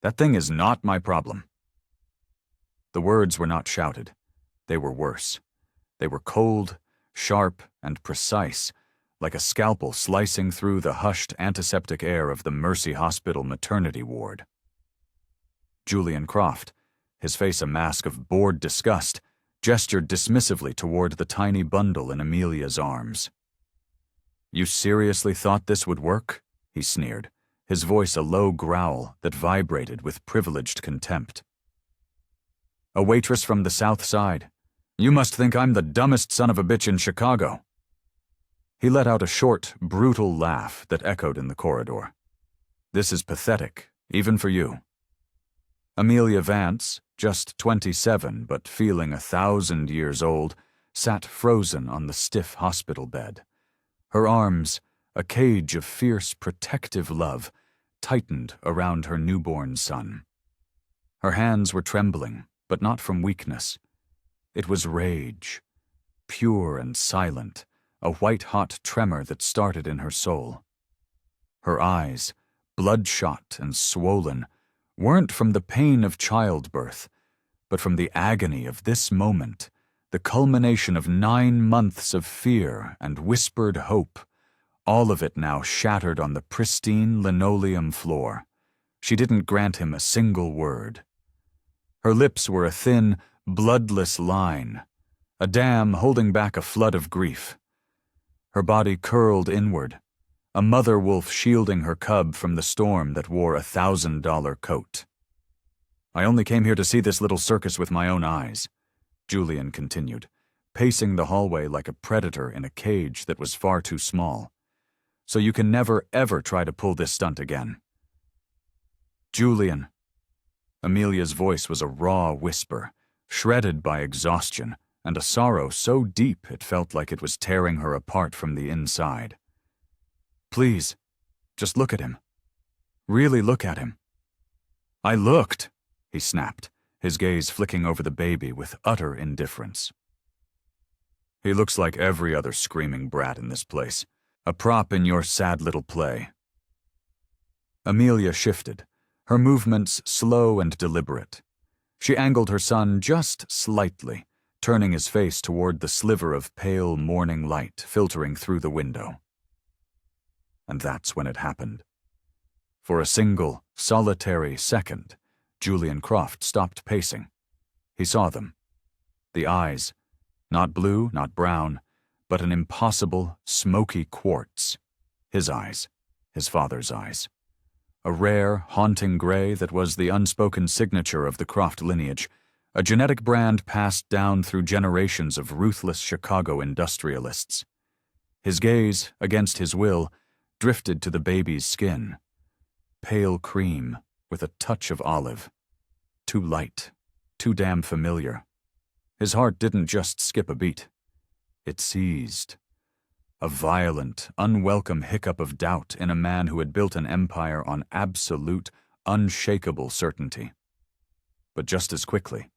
That thing is not my problem." The words were not shouted. They were worse. They were cold, sharp, and precise, like a scalpel slicing through the hushed antiseptic air of the Mercy Hospital maternity ward. Julian Croft, his face a mask of bored disgust, gestured dismissively toward the tiny bundle in Amelia's arms. "You seriously thought this would work?" he sneered, his voice a low growl that vibrated with privileged contempt. "A waitress from the South Side. You must think I'm the dumbest son of a bitch in Chicago." He let out a short, brutal laugh that echoed in the corridor. "This is pathetic, even for you." Amelia Vance, just 27 but feeling 1,000 years old, sat frozen on the stiff hospital bed. Her arms, a cage of fierce, protective love, tightened around her newborn son. Her hands were trembling, but not from weakness. It was rage, pure and silent, a white-hot tremor that started in her soul. Her eyes, bloodshot and swollen, weren't from the pain of childbirth, but from the agony of this moment, the culmination of 9 months of fear and whispered hope, all of it now shattered on the pristine linoleum floor. She didn't grant him a single word. Her lips were a thin, bloodless line, a dam holding back a flood of grief. Her body curled inward, a mother wolf shielding her cub from the storm that wore a $1,000 coat. "I only came here to see this little circus with my own eyes," Julian continued, pacing the hallway like a predator in a cage that was far too small. "So you can never, ever try to pull this stunt again." "Julian." Amelia's voice was a raw whisper, shredded by exhaustion, and a sorrow so deep it felt like it was tearing her apart from the inside. "Please, just look at him. Really look at him." "I looked," he snapped, his gaze flicking over the baby with utter indifference. "He looks like every other screaming brat in this place, a prop in your sad little play." Amelia shifted, her movements slow and deliberate. She angled her son just slightly, turning his face toward the sliver of pale morning light filtering through the window. And that's when it happened. For a single, solitary second, Julian Croft stopped pacing. He saw them. The eyes, not blue, not brown, but an impossible, smoky quartz. His eyes, his father's eyes. A rare, haunting gray that was the unspoken signature of the Croft lineage, a genetic brand passed down through generations of ruthless Chicago industrialists. His gaze, against his will, drifted to the baby's skin. Pale cream, with a touch of olive. Too light, too damn familiar. His heart didn't just skip a beat. It seized. A violent, unwelcome hiccup of doubt in a man who had built an empire on absolute, unshakable certainty. But just as quickly,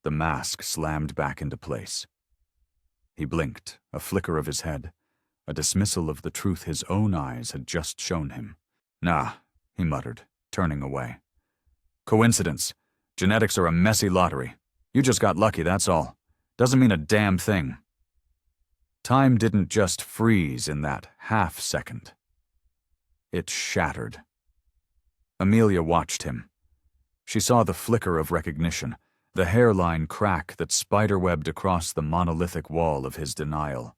the mask slammed back into place. He blinked, a flicker of his head, a dismissal of the truth his own eyes had just shown him. "Nah," he muttered, turning away. "Coincidence. Genetics are a messy lottery. You just got lucky, that's all. Doesn't mean a damn thing." Time didn't just freeze in that half-second. It shattered. Amelia watched him. She saw the flicker of recognition, the hairline crack that spiderwebbed across the monolithic wall of his denial.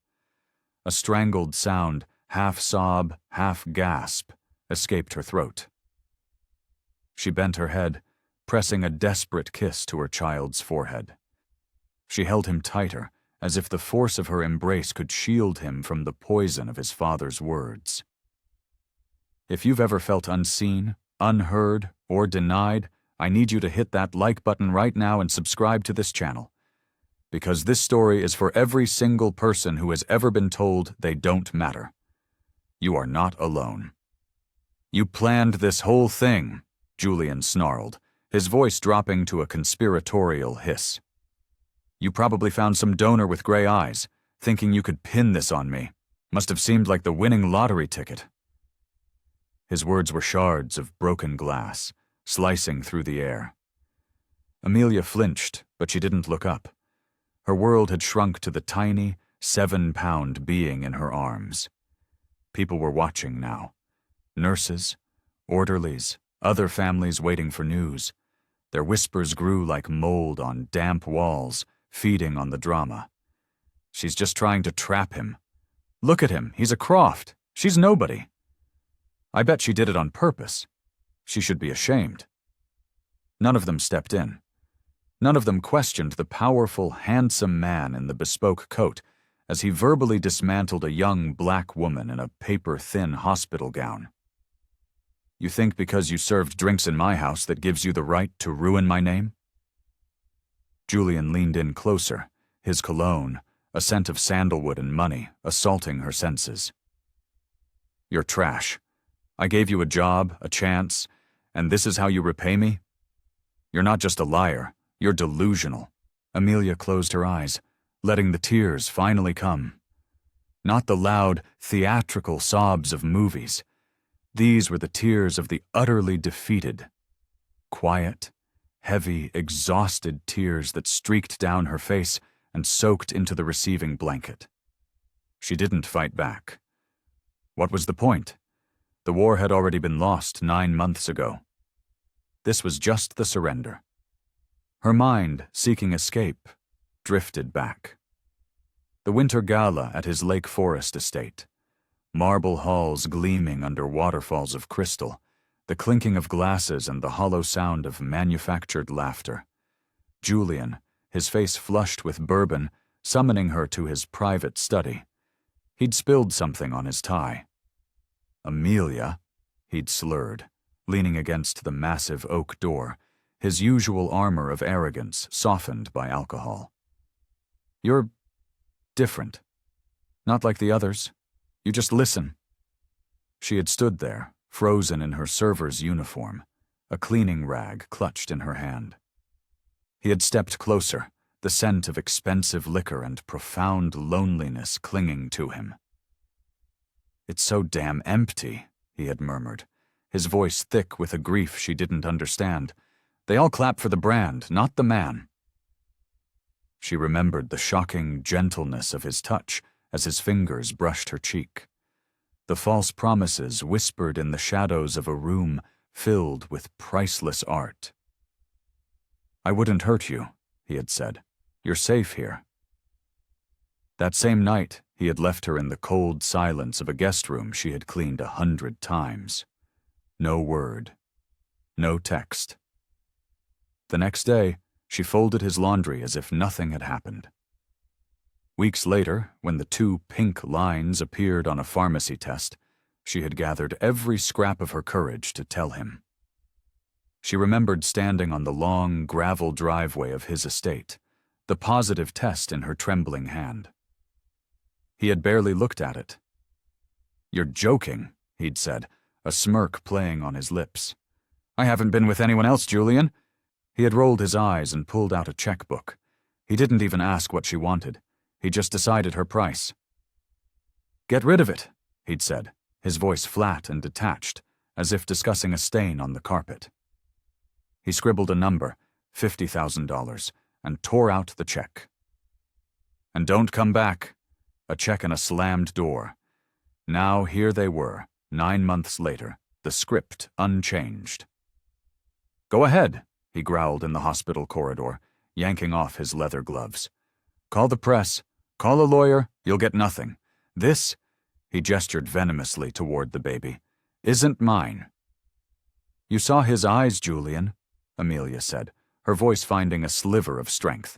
A strangled sound, half sob, half gasp, escaped her throat. She bent her head, pressing a desperate kiss to her child's forehead. She held him tighter, as if the force of her embrace could shield him from the poison of his father's words. If you've ever felt unseen, unheard, or denied, I need you to hit that like button right now and subscribe to this channel. Because this story is for every single person who has ever been told they don't matter. You are not alone. "You planned this whole thing," Julian snarled, his voice dropping to a conspiratorial hiss. "You probably found some donor with gray eyes, thinking you could pin this on me. Must have seemed like the winning lottery ticket." His words were shards of broken glass, slicing through the air. Amelia flinched, but she didn't look up. Her world had shrunk to the tiny, 7-pound being in her arms. People were watching now. Nurses, orderlies, other families waiting for news. Their whispers grew like mold on damp walls, feeding on the drama. She's just trying to trap him. Look at him, he's a Croft. She's nobody. I bet she did it on purpose. She should be ashamed. None of them stepped in. None of them questioned the powerful, handsome man in the bespoke coat as he verbally dismantled a young black woman in a paper-thin hospital gown. You think because you served drinks in my house that gives you the right to ruin my name? Julian leaned in closer, his cologne, a scent of sandalwood and money, assaulting her senses. You're trash. I gave you a job, a chance, and this is how you repay me? You're not just a liar, you're delusional. Amelia closed her eyes, letting the tears finally come. Not the loud, theatrical sobs of movies. These were the tears of the utterly defeated. Quiet, heavy, exhausted tears that streaked down her face and soaked into the receiving blanket. She didn't fight back. What was the point? The war had already been lost 9 months ago. This was just the surrender. Her mind, seeking escape, drifted back. The winter gala at his Lake Forest estate. Marble halls gleaming under waterfalls of crystal, the clinking of glasses and the hollow sound of manufactured laughter. Julian, his face flushed with bourbon, summoning her to his private study. He'd spilled something on his tie. Amelia, he'd slurred, leaning against the massive oak door, his usual armor of arrogance softened by alcohol. You're different. Not like the others. You just listen. She had stood there, frozen in her server's uniform, a cleaning rag clutched in her hand. He had stepped closer, the scent of expensive liquor and profound loneliness clinging to him. It's so damn empty, he had murmured, his voice thick with a grief she didn't understand. They all clap for the brand, not the man. She remembered the shocking gentleness of his touch as his fingers brushed her cheek. The false promises whispered in the shadows of a room filled with priceless art. I wouldn't hurt you, he had said. You're safe here. That same night, he had left her in the cold silence of a guest room she had cleaned 100 times. No word. No text. The next day, she folded his laundry as if nothing had happened. Weeks later, when the 2 pink lines appeared on a pharmacy test, she had gathered every scrap of her courage to tell him. She remembered standing on the long, gravel driveway of his estate, the positive test in her trembling hand. He had barely looked at it. You're joking, he'd said, a smirk playing on his lips. I haven't been with anyone else, Julian. He had rolled his eyes and pulled out a checkbook. He didn't even ask what she wanted. He just decided her price. Get rid of it, he'd said, his voice flat and detached, as if discussing a stain on the carpet. He scribbled a number, $50,000, and tore out the check. And don't come back. A check and a slammed door. Now here they were, 9 months later, the script unchanged. Go ahead, he growled in the hospital corridor, yanking off his leather gloves. Call the press. Call a lawyer. You'll get nothing. This, he gestured venomously toward the baby, isn't mine. You saw his eyes, Julian, Amelia said, her voice finding a sliver of strength.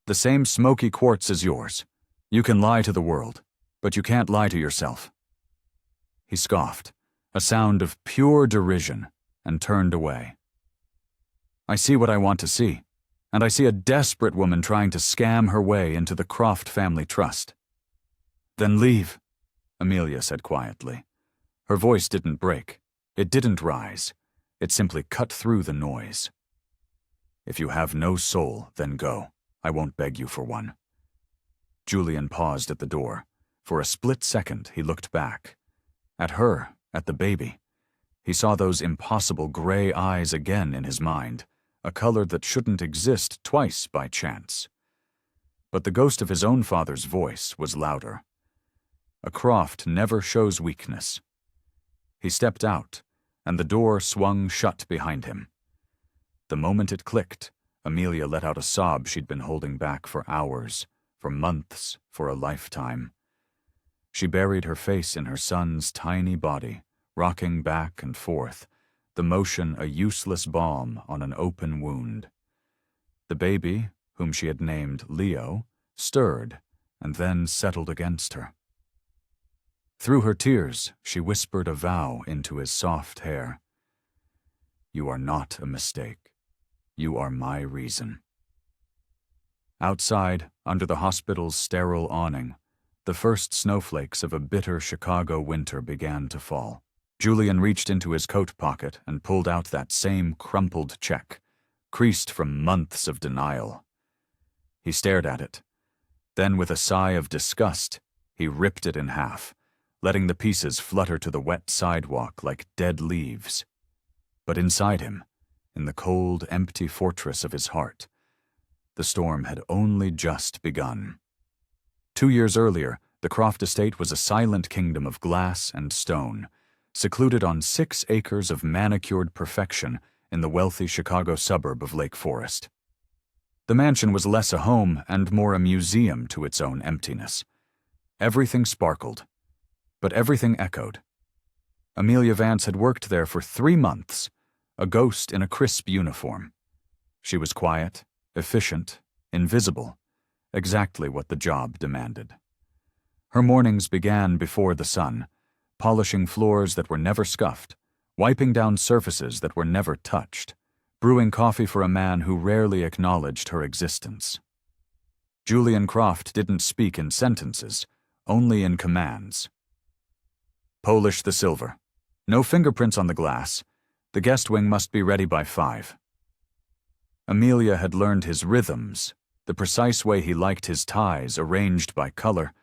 The same smoky quartz as yours. You can lie to the world, but you can't lie to yourself. He scoffed, a sound of pure derision, and turned away. I see what I want to see, and I see a desperate woman trying to scam her way into the Croft family trust. Then leave, Amelia said quietly. Her voice didn't break. It didn't rise. It simply cut through the noise. If you have no soul, then go. I won't beg you for one. Julian paused at the door. For a split second, he looked back. At her, at the baby. He saw those impossible gray eyes again in his mind, a color that shouldn't exist twice by chance. But the ghost of his own father's voice was louder. A Croft never shows weakness. He stepped out, and the door swung shut behind him. The moment it clicked, Amelia let out a sob she'd been holding back for hours, for months, for a lifetime. She buried her face in her son's tiny body, rocking back and forth, the motion a useless balm on an open wound. The baby, whom she had named Leo, stirred and then settled against her. Through her tears, she whispered a vow into his soft hair. "You are not a mistake. You are my reason." Outside, under the hospital's sterile awning, the first snowflakes of a bitter Chicago winter began to fall. Julian reached into his coat pocket and pulled out that same crumpled check, creased from months of denial. He stared at it. Then, with a sigh of disgust, he ripped it in half, letting the pieces flutter to the wet sidewalk like dead leaves. But inside him, in the cold, empty fortress of his heart, the storm had only just begun. 2 years earlier, the Croft estate was a silent kingdom of glass and stone, secluded on 6 acres of manicured perfection in the wealthy Chicago suburb of Lake Forest. The mansion was less a home and more a museum to its own emptiness. Everything sparkled, but everything echoed. Amelia Vance had worked there for 3 months, a ghost in a crisp uniform. She was quiet, efficient, invisible, exactly what the job demanded. Her mornings began before the sun, polishing floors that were never scuffed, wiping down surfaces that were never touched, brewing coffee for a man who rarely acknowledged her existence. Julian Croft didn't speak in sentences, only in commands. "Polish the silver. No fingerprints on the glass. The guest wing must be ready by 5. Amelia had learned his rhythms, the precise way he liked his ties arranged by color,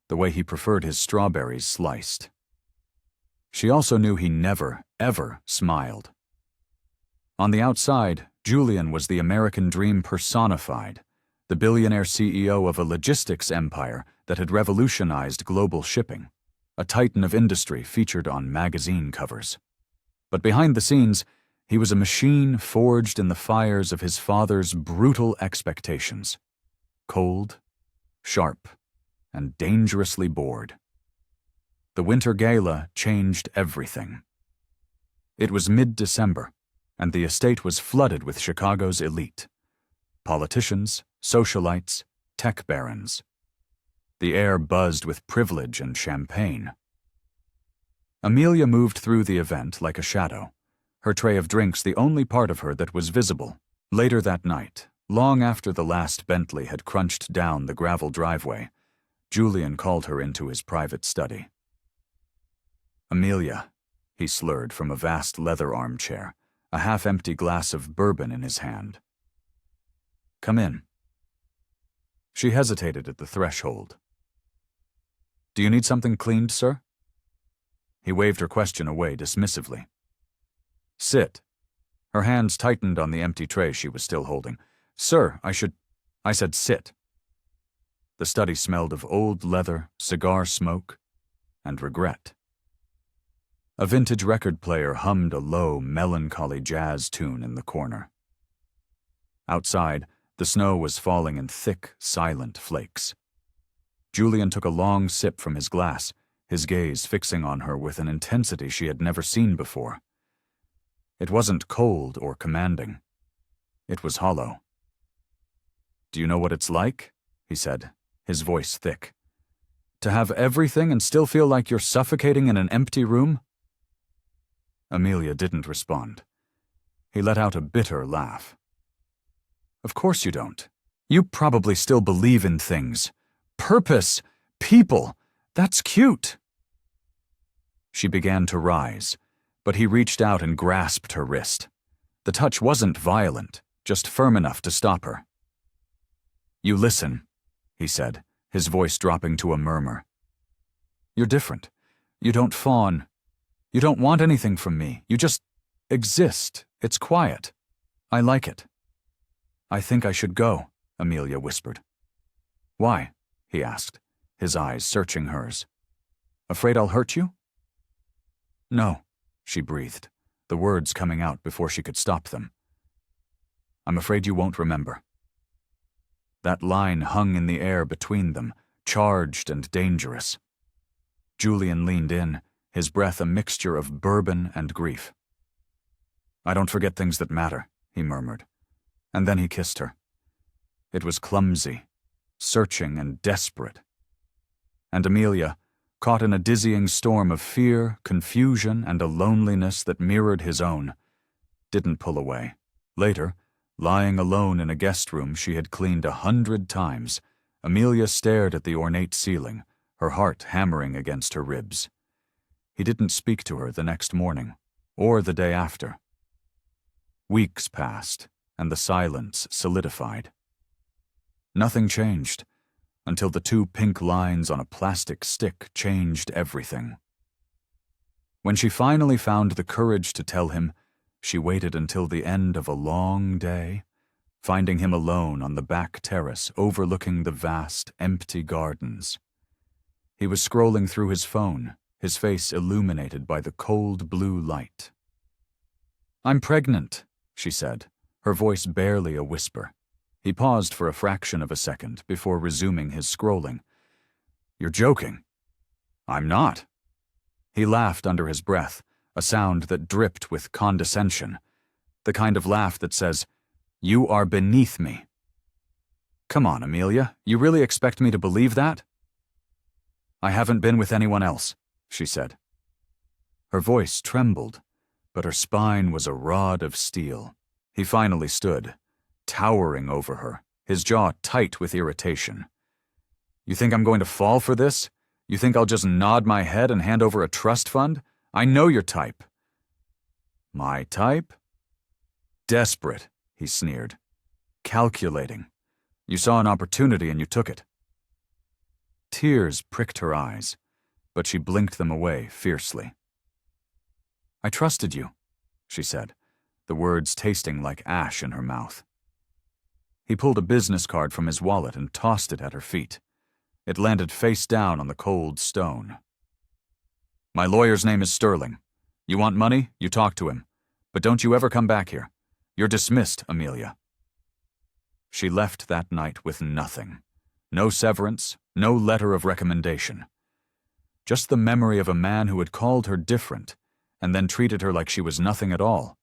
the way he preferred his strawberries sliced. She also knew he never, ever smiled. On the outside, Julian was the American dream personified, the billionaire CEO of a logistics empire that had revolutionized global shipping, a titan of industry featured on magazine covers. But behind the scenes, he was a machine forged in the fires of his father's brutal expectations. Cold, sharp, and dangerously bored. The winter gala changed everything. It was mid-December, and the estate was flooded with Chicago's elite. Politicians, socialites, tech barons. The air buzzed with privilege and champagne. Amelia moved through the event like a shadow, her tray of drinks the only part of her that was visible. Later that night, long after the last Bentley had crunched down the gravel driveway, Julian called her into his private study. "Amelia," he slurred from a vast leather armchair, a half-empty glass of bourbon in his hand. "Come in." She hesitated at the threshold. "Do you need something cleaned, sir?" He waved her question away dismissively. "Sit." Her hands tightened on the empty tray she was still holding. "Sir, I said sit." The study smelled of old leather, cigar smoke, and regret. A vintage record player hummed a low, melancholy jazz tune in the corner. Outside, the snow was falling in thick, silent flakes. Julian took a long sip from his glass, his gaze fixing on her with an intensity she had never seen before. It wasn't cold or commanding. It was hollow. "Do you know what it's like?" he said, his voice thick. "To have everything and still feel like you're suffocating in an empty room?" Amelia didn't respond. He let out a bitter laugh. "Of course you don't. You probably still believe in things. Purpose, people, that's cute." She began to rise, but he reached out and grasped her wrist. The touch wasn't violent, just firm enough to stop her. "You listen," he said, his voice dropping to a murmur. "You're different. You don't fawn. You don't want anything from me. You just exist. It's quiet. I like it. I think I should go, Amelia whispered. Why? He asked, his eyes searching hers. Afraid I'll hurt you? No, she breathed, the words coming out before she could stop them. I'm afraid you won't remember. That line hung in the air between them, charged and dangerous. Julian leaned in, his breath a mixture of bourbon and grief. I don't forget things that matter, he murmured, and then he kissed her. It was clumsy, searching and desperate. And Amelia, caught in a dizzying storm of fear, confusion, and a loneliness that mirrored his own, didn't pull away. Later, lying alone in a guest room she had cleaned 100 times, Amelia stared at the ornate ceiling, her heart hammering against her ribs. He didn't speak to her the next morning, or the day after. Weeks passed, and the silence solidified. Nothing changed, until the 2 pink lines on a plastic stick changed everything. When she finally found the courage to tell him, she waited until the end of a long day, finding him alone on the back terrace overlooking the vast, empty gardens. He was scrolling through his phone, his face illuminated by the cold blue light. I'm pregnant, she said, her voice barely a whisper. He paused for a fraction of a second before resuming his scrolling. You're joking. I'm not. He laughed under his breath, a sound that dripped with condescension, the kind of laugh that says, You are beneath me. Come on, Amelia, you really expect me to believe that? I haven't been with anyone else, she said. Her voice trembled, but her spine was a rod of steel. He finally stood, towering over her, his jaw tight with irritation. You think I'm going to fall for this? You think I'll just nod my head and hand over a trust fund? I know your type. My type? Desperate, he sneered. Calculating. You saw an opportunity and you took it. Tears pricked her eyes, but she blinked them away fiercely. I trusted you, she said, the words tasting like ash in her mouth. He pulled a business card from his wallet and tossed it at her feet. It landed face down on the cold stone. My lawyer's name is Sterling. You want money? You talk to him. But don't you ever come back here. You're dismissed, Amelia. She left that night with nothing. No severance, no letter of recommendation. Just the memory of a man who had called her different and then treated her like she was nothing at all.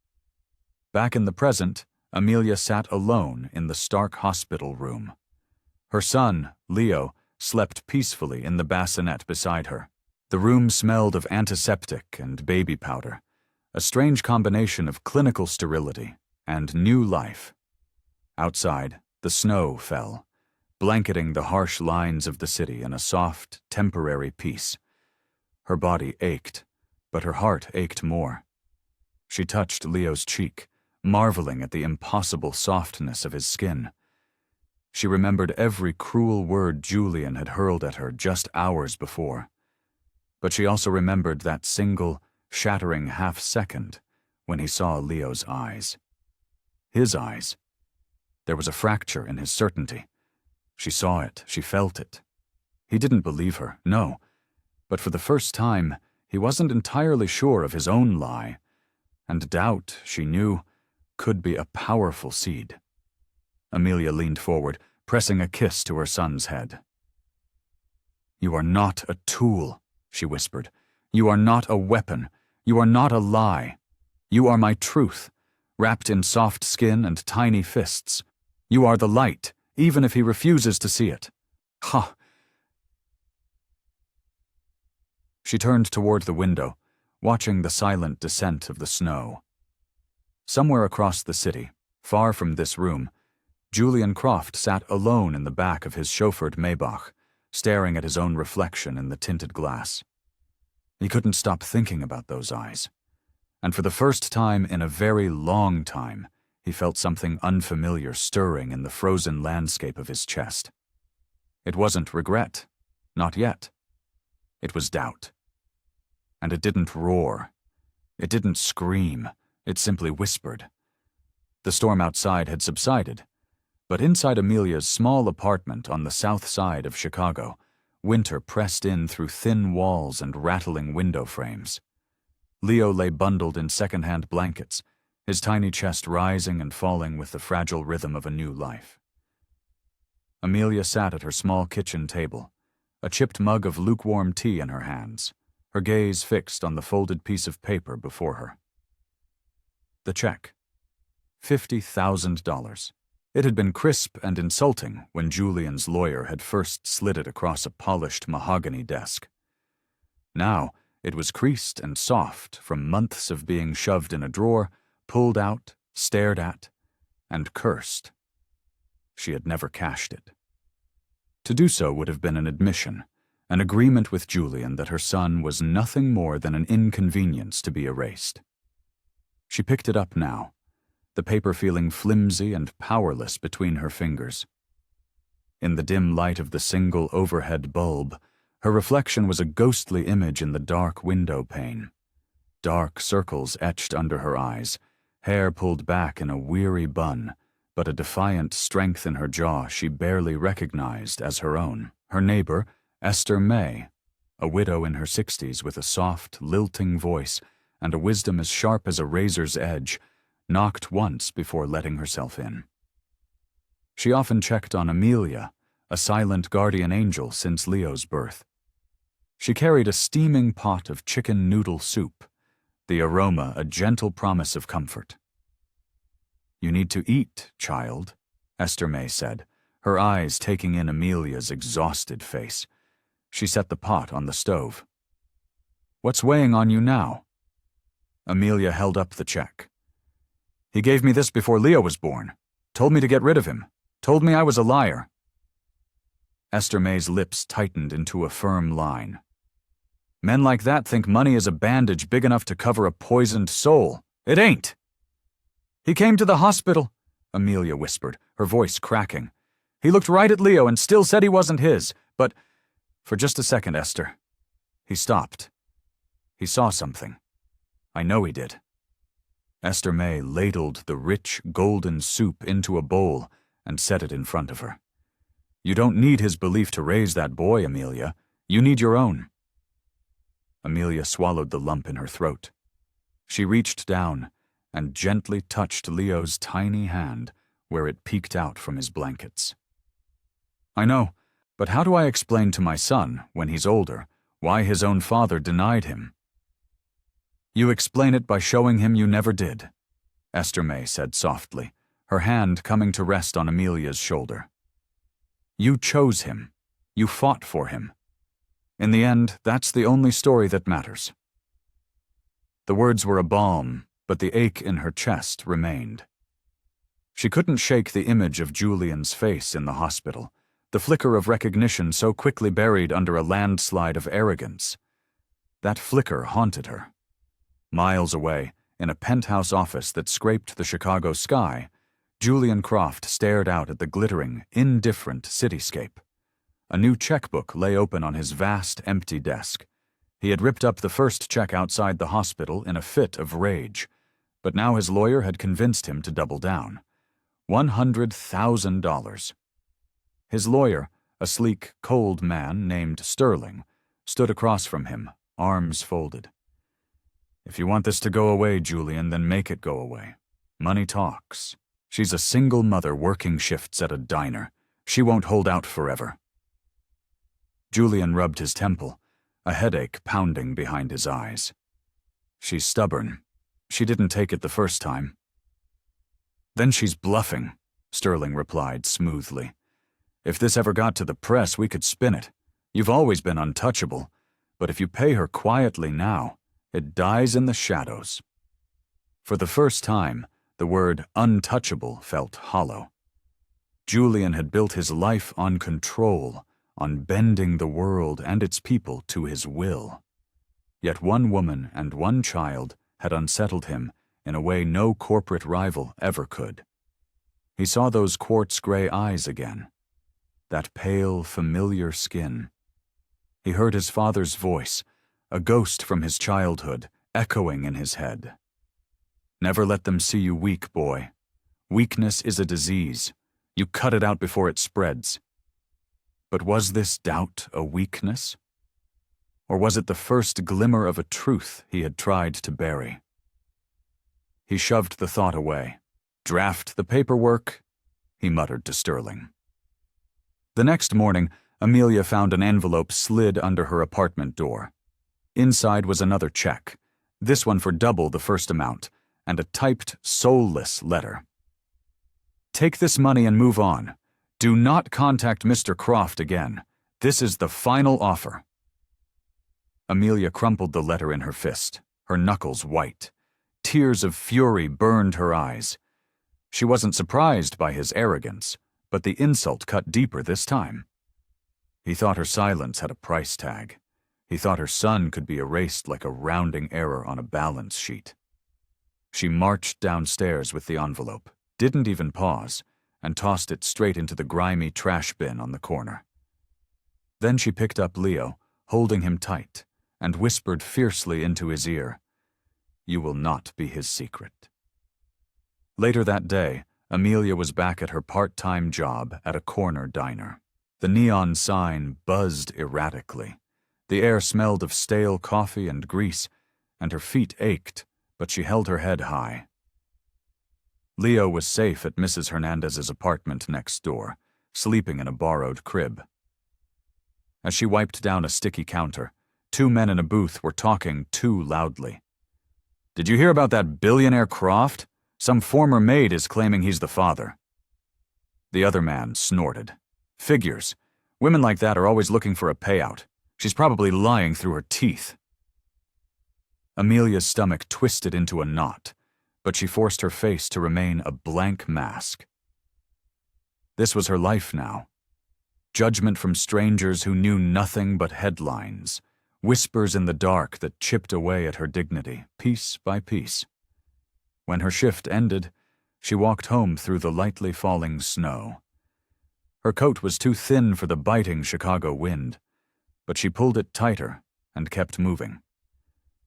Back in the present, Amelia sat alone in the stark hospital room. Her son, Leo, slept peacefully in the bassinet beside her. The room smelled of antiseptic and baby powder, a strange combination of clinical sterility and new life. Outside, the snow fell, blanketing the harsh lines of the city in a soft, temporary peace. Her body ached, but her heart ached more. She touched Leo's cheek, marveling at the impossible softness of his skin. She remembered every cruel word Julian had hurled at her just hours before. But she also remembered that single, shattering half-second when he saw Leo's eyes. His eyes. There was a fracture in his certainty. She saw it, she felt it. He didn't believe her, no. But for the first time, he wasn't entirely sure of his own lie. And doubt, she knew, could be a powerful seed. Amelia leaned forward, pressing a kiss to her son's head. You are not a tool, she whispered. You are not a weapon. You are not a lie. You are my truth, wrapped in soft skin and tiny fists. You are the light, even if he refuses to see it. Ha! She turned toward the window, watching the silent descent of the snow. Somewhere across the city, far from this room, Julian Croft sat alone in the back of his chauffeured Maybach, staring at his own reflection in the tinted glass. He couldn't stop thinking about those eyes. And for the first time in a very long time, he felt something unfamiliar stirring in the frozen landscape of his chest. It wasn't regret, not yet. It was doubt. And it didn't roar, It didn't scream, it simply whispered. The storm outside had subsided, but inside Amelia's small apartment on the south side of Chicago, winter pressed in through thin walls and rattling window frames. Leo lay bundled in second-hand blankets, his tiny chest rising and falling with the fragile rhythm of a new life. Amelia sat at her small kitchen table, a chipped mug of lukewarm tea in her hands, her gaze fixed on the folded piece of paper before her. The check. $50,000. It had been crisp and insulting when Julian's lawyer had first slid it across a polished mahogany desk. Now, it was creased and soft from months of being shoved in a drawer, pulled out, stared at, and cursed. She had never cashed it. To do so would have been an admission, an agreement with Julian that her son was nothing more than an inconvenience to be erased. She picked it up now, the paper feeling flimsy and powerless between her fingers. In the dim light of the single overhead bulb, her reflection was a ghostly image in the dark window pane. Dark circles etched under her eyes, hair pulled back in a weary bun, but a defiant strength in her jaw she barely recognized as her own. Her neighbor, Esther May, a widow in her 60s with a soft, lilting voice and a wisdom as sharp as a razor's edge, knocked once before letting herself in. She often checked on Amelia, a silent guardian angel since Leo's birth. She carried a steaming pot of chicken noodle soup, the aroma a gentle promise of comfort. "You need to eat, child," Esther May said, her eyes taking in Amelia's exhausted face. She set the pot on the stove. "What's weighing on you now?" Amelia held up the check. "He gave me this before Leo was born. Told me to get rid of him. Told me I was a liar." Esther May's lips tightened into a firm line. "Men like that think money is a bandage big enough to cover a poisoned soul. It ain't." "He came to the hospital," Amelia whispered, her voice cracking. "He looked right at Leo and still said he wasn't his, but—" "For just a second, Esther." He stopped. "He saw something. I know he did." Esther May ladled the rich, golden soup into a bowl and set it in front of her. "You don't need his belief to raise that boy, Amelia. You need your own." Amelia swallowed the lump in her throat. She reached down and gently touched Leo's tiny hand where it peeked out from his blankets. "I know, but how do I explain to my son, when he's older, why his own father denied him?" "You explain it by showing him you never did," Esther May said softly, her hand coming to rest on Amelia's shoulder. "You chose him. You fought for him. In the end, that's the only story that matters." The words were a balm, but the ache in her chest remained. She couldn't shake the image of Julian's face in the hospital, the flicker of recognition so quickly buried under a landslide of arrogance. That flicker haunted her. Miles away, in a penthouse office that scraped the Chicago sky, Julian Croft stared out at the glittering, indifferent cityscape. A new checkbook lay open on his vast, empty desk. He had ripped up the first check outside the hospital in a fit of rage, but now his lawyer had convinced him to double down. $100,000. His lawyer, a sleek, cold man named Sterling, stood across from him, arms folded. "If you want this to go away, Julian, then make it go away. Money talks. She's a single mother working shifts at a diner. She won't hold out forever." Julian rubbed his temple, a headache pounding behind his eyes. "She's stubborn. She didn't take it the first time." "Then she's bluffing," Sterling replied smoothly. "If this ever got to the press, we could spin it. You've always been untouchable, but if you pay her quietly now, it dies in the shadows." For the first time, the word untouchable felt hollow. Julian had built his life on control, on bending the world and its people to his will. Yet one woman and one child had unsettled him in a way no corporate rival ever could. He saw those quartz-gray eyes again, that pale, familiar skin. He heard his father's voice, a ghost from his childhood, echoing in his head. Never let them see you weak, boy. Weakness is a disease. You cut it out before it spreads. But was this doubt a weakness? Or was it the first glimmer of a truth he had tried to bury? He shoved the thought away. Draft the paperwork, he muttered to Sterling. The next morning, Amelia found an envelope slid under her apartment door. Inside was another check, this one for double the first amount, and a typed, soulless letter. Take this money and move on. Do not contact Mr. Croft again. This is the final offer. Amelia crumpled the letter in her fist, her knuckles white. Tears of fury burned her eyes. She wasn't surprised by his arrogance, but the insult cut deeper this time. He thought her silence had a price tag. He thought her son could be erased like a rounding error on a balance sheet. She marched downstairs with the envelope, didn't even pause, and tossed it straight into the grimy trash bin on the corner. Then she picked up Leo, holding him tight, and whispered fiercely into his ear, "You will not be his secret." Later that day, Amelia was back at her part-time job at a corner diner. The neon sign buzzed erratically. The air smelled of stale coffee and grease, and her feet ached, but she held her head high. Leo was safe at Mrs. Hernandez's apartment next door, sleeping in a borrowed crib. As she wiped down a sticky counter, two men in a booth were talking too loudly. "Did you hear about that billionaire Croft? Some former maid is claiming he's the father." The other man snorted. "Figures. Women like that are always looking for a payout. She's probably lying through her teeth." Amelia's stomach twisted into a knot, but she forced her face to remain a blank mask. This was her life now. Judgment from strangers who knew nothing but headlines, whispers in the dark that chipped away at her dignity, piece by piece. When her shift ended, she walked home through the lightly falling snow. Her coat was too thin for the biting Chicago wind, but she pulled it tighter and kept moving.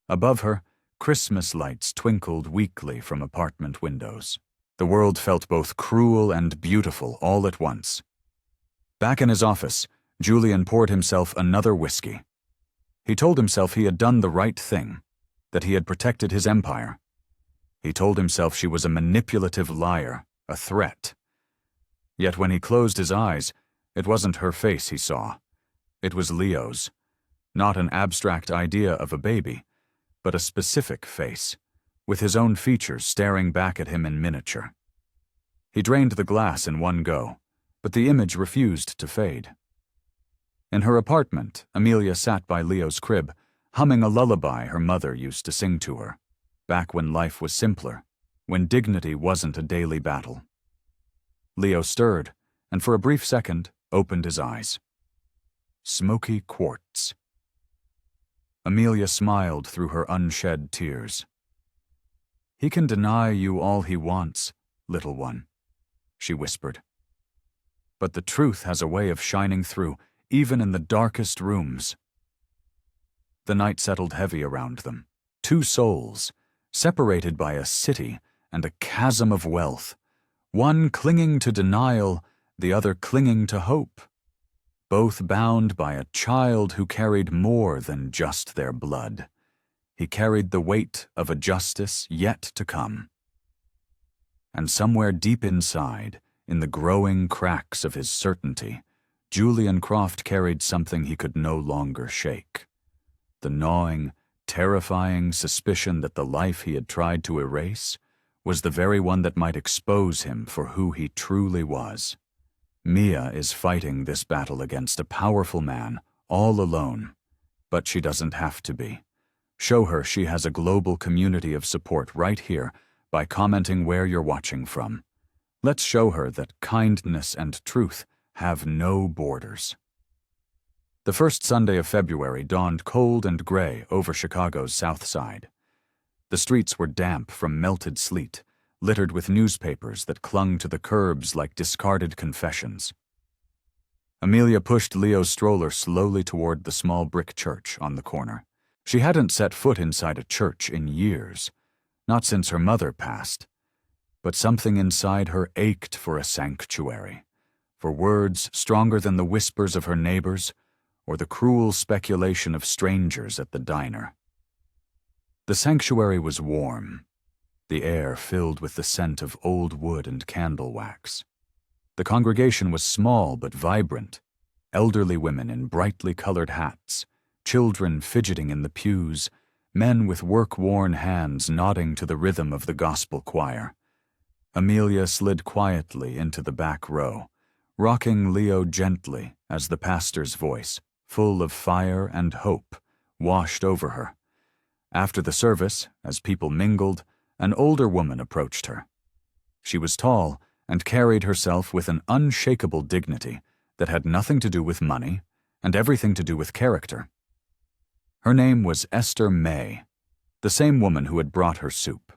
Above her, Christmas lights twinkled weakly from apartment windows. The world felt both cruel and beautiful all at once. Back in his office, Julian poured himself another whiskey. He told himself he had done the right thing, that he had protected his empire. He told himself she was a manipulative liar, a threat. Yet when he closed his eyes, it wasn't her face he saw. It was Leo's. Not an abstract idea of a baby, but a specific face, with his own features staring back at him in miniature. He drained the glass in one go, but the image refused to fade. In her apartment, Amelia sat by Leo's crib, humming a lullaby her mother used to sing to her, back when life was simpler, when dignity wasn't a daily battle. Leo stirred, and for a brief second, opened his eyes. Smoky quartz. Amelia smiled through her unshed tears. "He can deny you all he wants, little one," she whispered. "But the truth has a way of shining through, even in the darkest rooms." The night settled heavy around them. Two souls, separated by a city and a chasm of wealth, one clinging to denial, the other clinging to hope. Both bound by a child who carried more than just their blood. He carried the weight of a justice yet to come. And somewhere deep inside, in the growing cracks of his certainty, Julian Croft carried something he could no longer shake. The gnawing, terrifying suspicion that the life he had tried to erase was the very one that might expose him for who he truly was. Mia is fighting this battle against a powerful man, all alone. But she doesn't have to be. Show her she has a global community of support right here by commenting where you're watching from. Let's show her that kindness and truth have no borders. The first Sunday of February dawned cold and gray over Chicago's South Side. The streets were damp from melted sleet, littered with newspapers that clung to the curbs like discarded confessions. Amelia pushed Leo's stroller slowly toward the small brick church on the corner. She hadn't set foot inside a church in years, not since her mother passed, but something inside her ached for a sanctuary, for words stronger than the whispers of her neighbors or the cruel speculation of strangers at the diner. The sanctuary was warm, the air filled with the scent of old wood and candle wax. The congregation was small but vibrant, elderly women in brightly colored hats, children fidgeting in the pews, men with work-worn hands nodding to the rhythm of the gospel choir. Amelia slid quietly into the back row, rocking Leo gently as the pastor's voice, full of fire and hope, washed over her. After the service, as people mingled, an older woman approached her. She was tall and carried herself with an unshakable dignity that had nothing to do with money and everything to do with character. Her name was Esther May, the same woman who had brought her soup.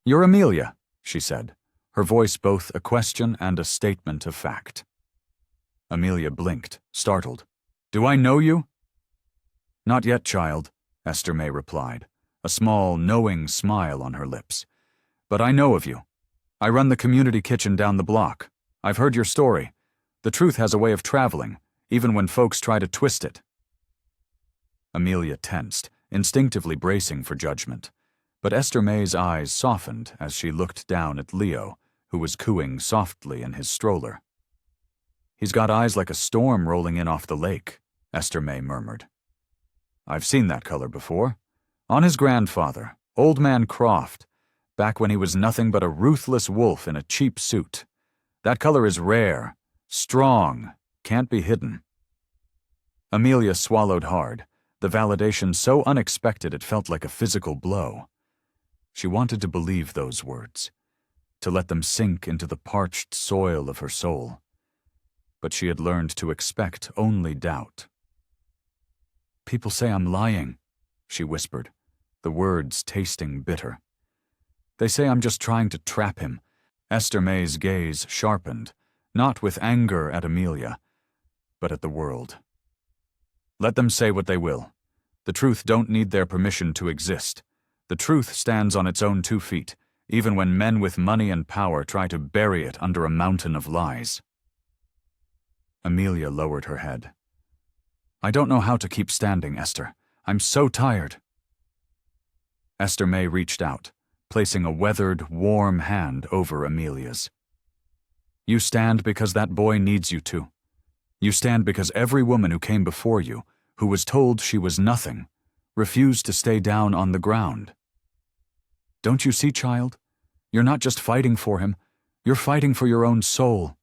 "You're Amelia," she said, her voice both a question and a statement of fact. Amelia blinked, startled. "Do I know you?" "Not yet, child," Esther May replied, a small, knowing smile on her lips. "But I know of you. I run the community kitchen down the block. I've heard your story. The truth has a way of traveling, even when folks try to twist it." Amelia tensed, instinctively bracing for judgment, but Esther May's eyes softened as she looked down at Leo, who was cooing softly in his stroller. "He's got eyes like a storm rolling in off the lake," Esther May murmured. "I've seen that color before. On his grandfather, Old Man Croft, back when he was nothing but a ruthless wolf in a cheap suit. That color is rare, strong, can't be hidden." Amelia swallowed hard, the validation so unexpected it felt like a physical blow. She wanted to believe those words, to let them sink into the parched soil of her soul. But she had learned to expect only doubt. "People say I'm lying," she whispered, the words tasting bitter. "They say I'm just trying to trap him." Esther May's gaze sharpened, not with anger at Amelia, but at the world. "Let them say what they will. The truth don't need their permission to exist. The truth stands on its own 2 feet, even when men with money and power try to bury it under a mountain of lies." Amelia lowered her head. "I don't know how to keep standing, Esther. I'm so tired." Esther May reached out, placing a weathered, warm hand over Amelia's. "You stand because that boy needs you to. You stand because every woman who came before you, who was told she was nothing, refused to stay down on the ground. Don't you see, child? You're not just fighting for him, you're fighting for your own soul."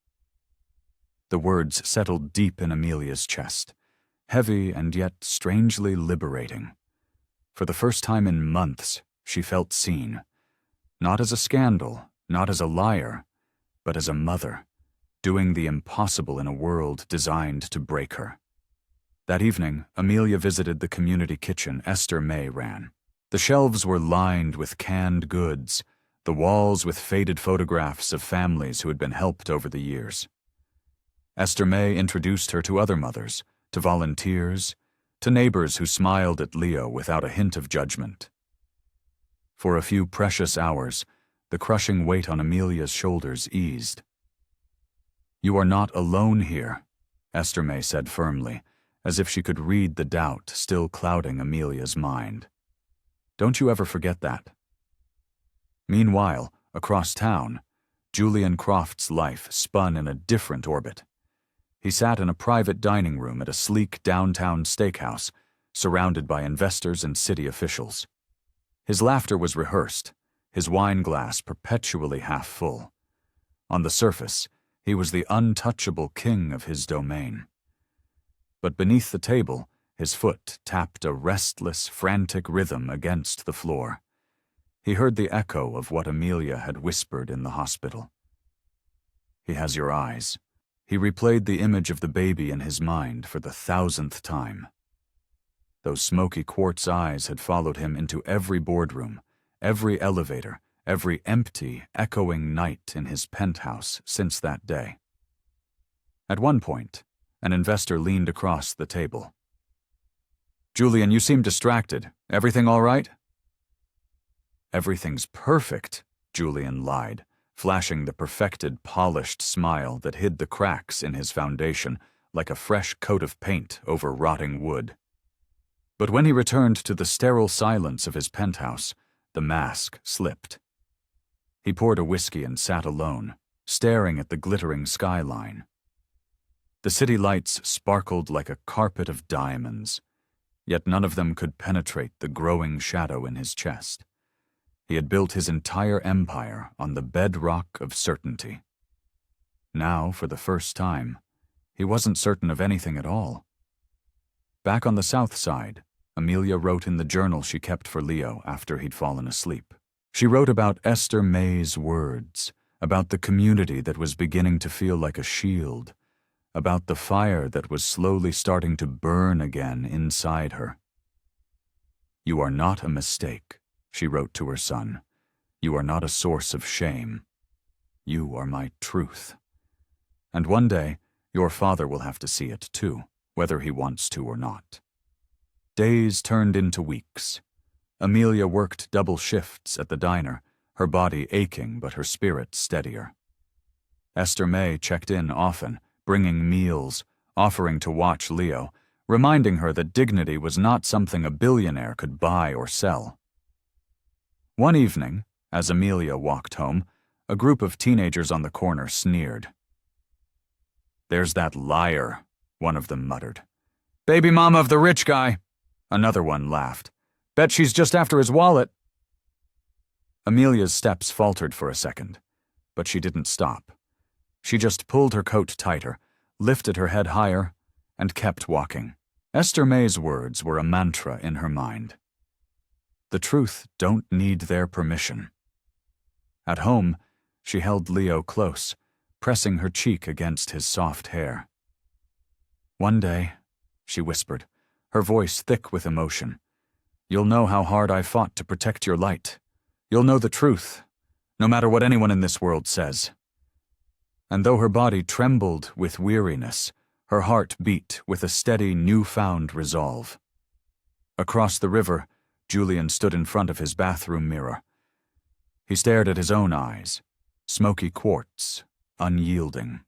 The words settled deep in Amelia's chest, heavy and yet strangely liberating. For the first time in months, she felt seen, not as a scandal, not as a liar, but as a mother, doing the impossible in a world designed to break her. That evening, Amelia visited the community kitchen Esther May ran. The shelves were lined with canned goods, the walls with faded photographs of families who had been helped over the years. Esther May introduced her to other mothers, to volunteers, to neighbors who smiled at Leo without a hint of judgment. For a few precious hours, the crushing weight on Amelia's shoulders eased. "You are not alone here," Esther May said firmly, as if she could read the doubt still clouding Amelia's mind. "Don't you ever forget that." Meanwhile, across town, Julian Croft's life spun in a different orbit. He sat in a private dining room at a sleek downtown steakhouse, surrounded by investors and city officials. His laughter was rehearsed, his wine glass perpetually half full. On the surface, he was the untouchable king of his domain. But beneath the table, his foot tapped a restless, frantic rhythm against the floor. He heard the echo of what Amelia had whispered in the hospital. "He has your eyes." He replayed the image of the baby in his mind for the 1,000th time. Those smoky quartz eyes had followed him into every boardroom, every elevator, every empty, echoing night in his penthouse since that day. At one point, an investor leaned across the table. Julian, you seem distracted. Everything all right? Everything's perfect, Julian lied, flashing the perfected, polished smile that hid the cracks in his foundation like a fresh coat of paint over rotting wood. But when he returned to the sterile silence of his penthouse, the mask slipped. He poured a whiskey and sat alone, staring at the glittering skyline. The city lights sparkled like a carpet of diamonds, yet none of them could penetrate the growing shadow in his chest. He had built his entire empire on the bedrock of certainty. Now, for the first time, he wasn't certain of anything at all. Back on the south side, Amelia wrote in the journal she kept for Leo after he'd fallen asleep. She wrote about Esther May's words, about the community that was beginning to feel like a shield, about the fire that was slowly starting to burn again inside her. "You are not a mistake," she wrote to her son. "You are not a source of shame. You are my truth. And one day, your father will have to see it too, whether he wants to or not." Days turned into weeks. Amelia worked double shifts at the diner, her body aching but her spirit steadier. Esther May checked in often, bringing meals, offering to watch Leo, reminding her that dignity was not something a billionaire could buy or sell. One evening, as Amelia walked home, a group of teenagers on the corner sneered. "There's that liar," one of them muttered. "Baby mama of the rich guy," another one laughed. "Bet she's just after his wallet." Amelia's steps faltered for a second, but she didn't stop. She just pulled her coat tighter, lifted her head higher, and kept walking. Esther May's words were a mantra in her mind. The truth don't need their permission. At home, she held Leo close, pressing her cheek against his soft hair. "One day," she whispered, her voice thick with emotion, "you'll know how hard I fought to protect your light. You'll know the truth, no matter what anyone in this world says." And though her body trembled with weariness, her heart beat with a steady, newfound resolve. Across the river, Julian stood in front of his bathroom mirror. He stared at his own eyes, smoky quartz, unyielding.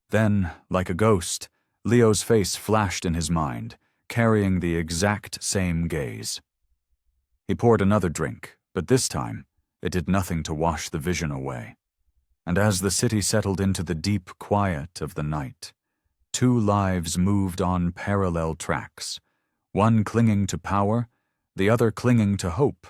Then, like a ghost, Leo's face flashed in his mind, carrying the exact same gaze. He poured another drink, but this time, it did nothing to wash the vision away. And as the city settled into the deep quiet of the night, two lives moved on parallel tracks, one clinging to power, the other clinging to hope,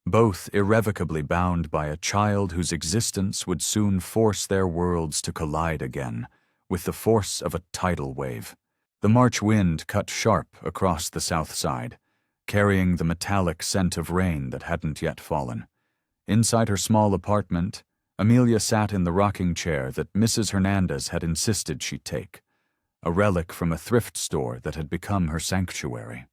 both irrevocably bound by a child whose existence would soon force their worlds to collide again, with the force of a tidal wave. The March wind cut sharp across the south side, carrying the metallic scent of rain that hadn't yet fallen. Inside her small apartment, Amelia sat in the rocking chair that Mrs. Hernandez had insisted she take, a relic from a thrift store that had become her sanctuary.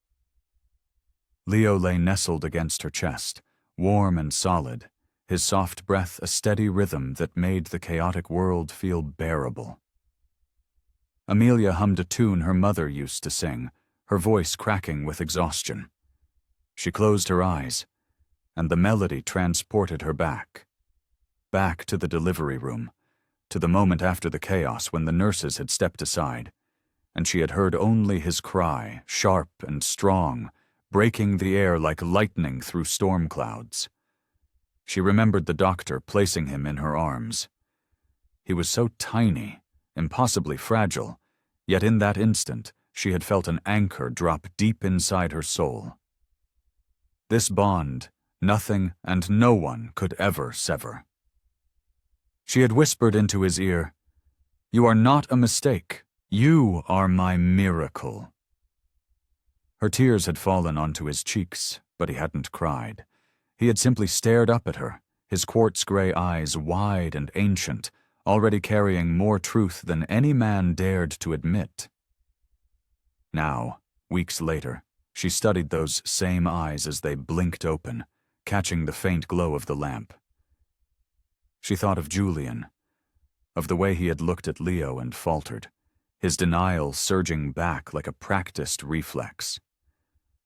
Leo lay nestled against her chest, warm and solid, his soft breath a steady rhythm that made the chaotic world feel bearable. Amelia hummed a tune her mother used to sing, her voice cracking with exhaustion. She closed her eyes, and the melody transported her back to the delivery room, to the moment after the chaos when the nurses had stepped aside, and she had heard only his cry, sharp and strong, breaking the air like lightning through storm clouds. She remembered the doctor placing him in her arms. He was so tiny, impossibly fragile, yet in that instant she had felt an anchor drop deep inside her soul. This bond, nothing and no one could ever sever. She had whispered into his ear, "You are not a mistake. You are my miracle." Her tears had fallen onto his cheeks, but he hadn't cried. He had simply stared up at her, his quartz-gray eyes wide and ancient, already carrying more truth than any man dared to admit. Now, weeks later, she studied those same eyes as they blinked open, catching the faint glow of the lamp. She thought of Julian, of the way he had looked at Leo and faltered, his denial surging back like a practiced reflex.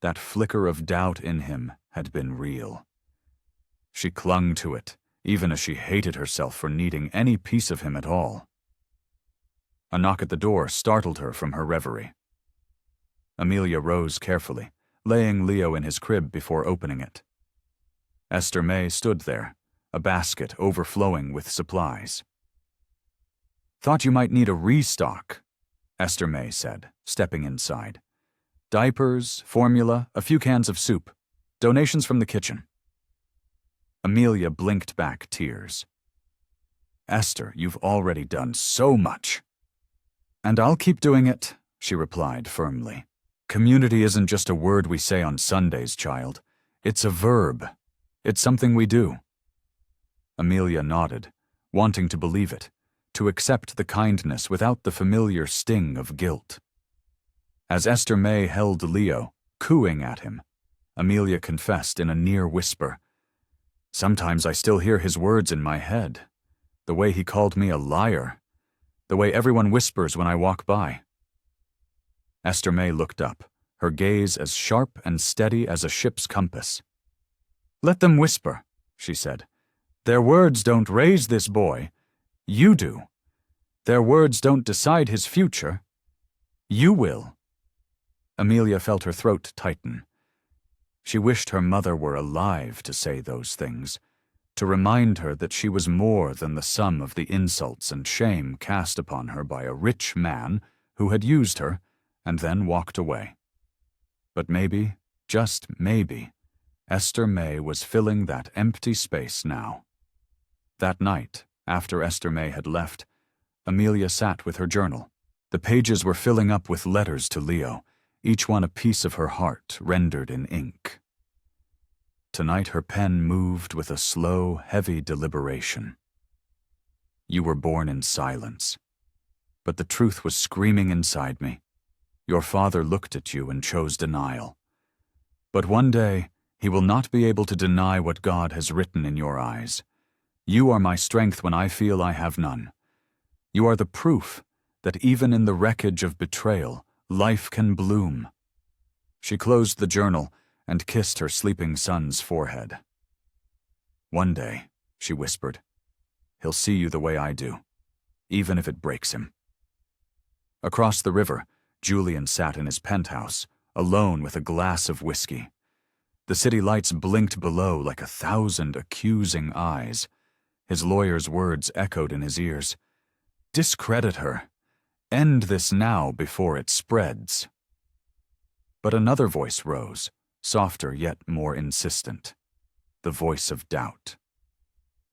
That flicker of doubt in him had been real. She clung to it, even as she hated herself for needing any piece of him at all. A knock at the door startled her from her reverie. Amelia rose carefully, laying Leo in his crib before opening it. Esther May stood there, a basket overflowing with supplies. "Thought you might need a restock," Esther May said, stepping inside. "Diapers, formula, a few cans of soup. Donations from the kitchen." Amelia blinked back tears. "Esther, you've already done so much." "And I'll keep doing it," she replied firmly. "Community isn't just a word we say on Sundays, child. It's a verb. It's something we do." Amelia nodded, wanting to believe it, to accept the kindness without the familiar sting of guilt. As Esther May held Leo, cooing at him, Amelia confessed in a near whisper, "Sometimes I still hear his words in my head. The way he called me a liar. The way everyone whispers when I walk by." Esther May looked up, her gaze as sharp and steady as a ship's compass. "Let them whisper," she said. "Their words don't raise this boy. You do. Their words don't decide his future. You will." Amelia felt her throat tighten. She wished her mother were alive to say those things, to remind her that she was more than the sum of the insults and shame cast upon her by a rich man who had used her and then walked away. But maybe, just maybe, Esther May was filling that empty space now. That night, after Esther May had left, Amelia sat with her journal. The pages were filling up with letters to Leo, each one a piece of her heart rendered in ink. Tonight her pen moved with a slow, heavy deliberation. "You were born in silence, but the truth was screaming inside me. Your father looked at you and chose denial. But one day, he will not be able to deny what God has written in your eyes. You are my strength when I feel I have none. You are the proof that even in the wreckage of betrayal, life can bloom." She closed the journal and kissed her sleeping son's forehead. "One day," she whispered, "he'll see you the way I do, even if it breaks him." Across the river, Julian sat in his penthouse, alone with a glass of whiskey. The city lights blinked below like 1,000 accusing eyes. His lawyer's words echoed in his ears. "Discredit her. End this now before it spreads." But another voice rose, softer yet more insistent. The voice of doubt.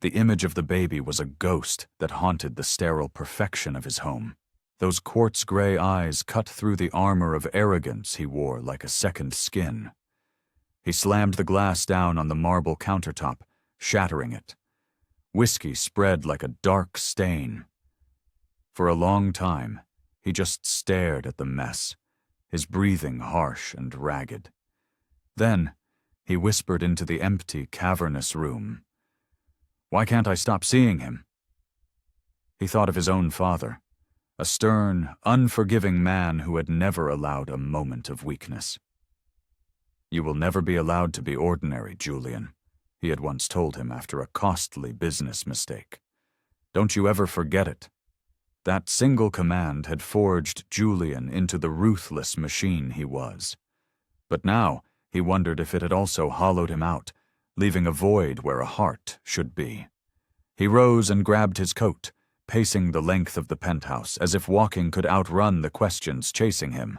The image of the baby was a ghost that haunted the sterile perfection of his home. Those quartz-gray eyes cut through the armor of arrogance he wore like a second skin. He slammed the glass down on the marble countertop, shattering it. Whiskey spread like a dark stain. For a long time, he just stared at the mess, his breathing harsh and ragged. Then, he whispered into the empty, cavernous room, "Why can't I stop seeing him?" He thought of his own father, a stern, unforgiving man who had never allowed a moment of weakness. "You will never be allowed to be ordinary, Julian," he had once told him after a costly business mistake. "Don't you ever forget it." That single command had forged Julian into the ruthless machine he was. But now he wondered if it had also hollowed him out, leaving a void where a heart should be. He rose and grabbed his coat, pacing the length of the penthouse as if walking could outrun the questions chasing him.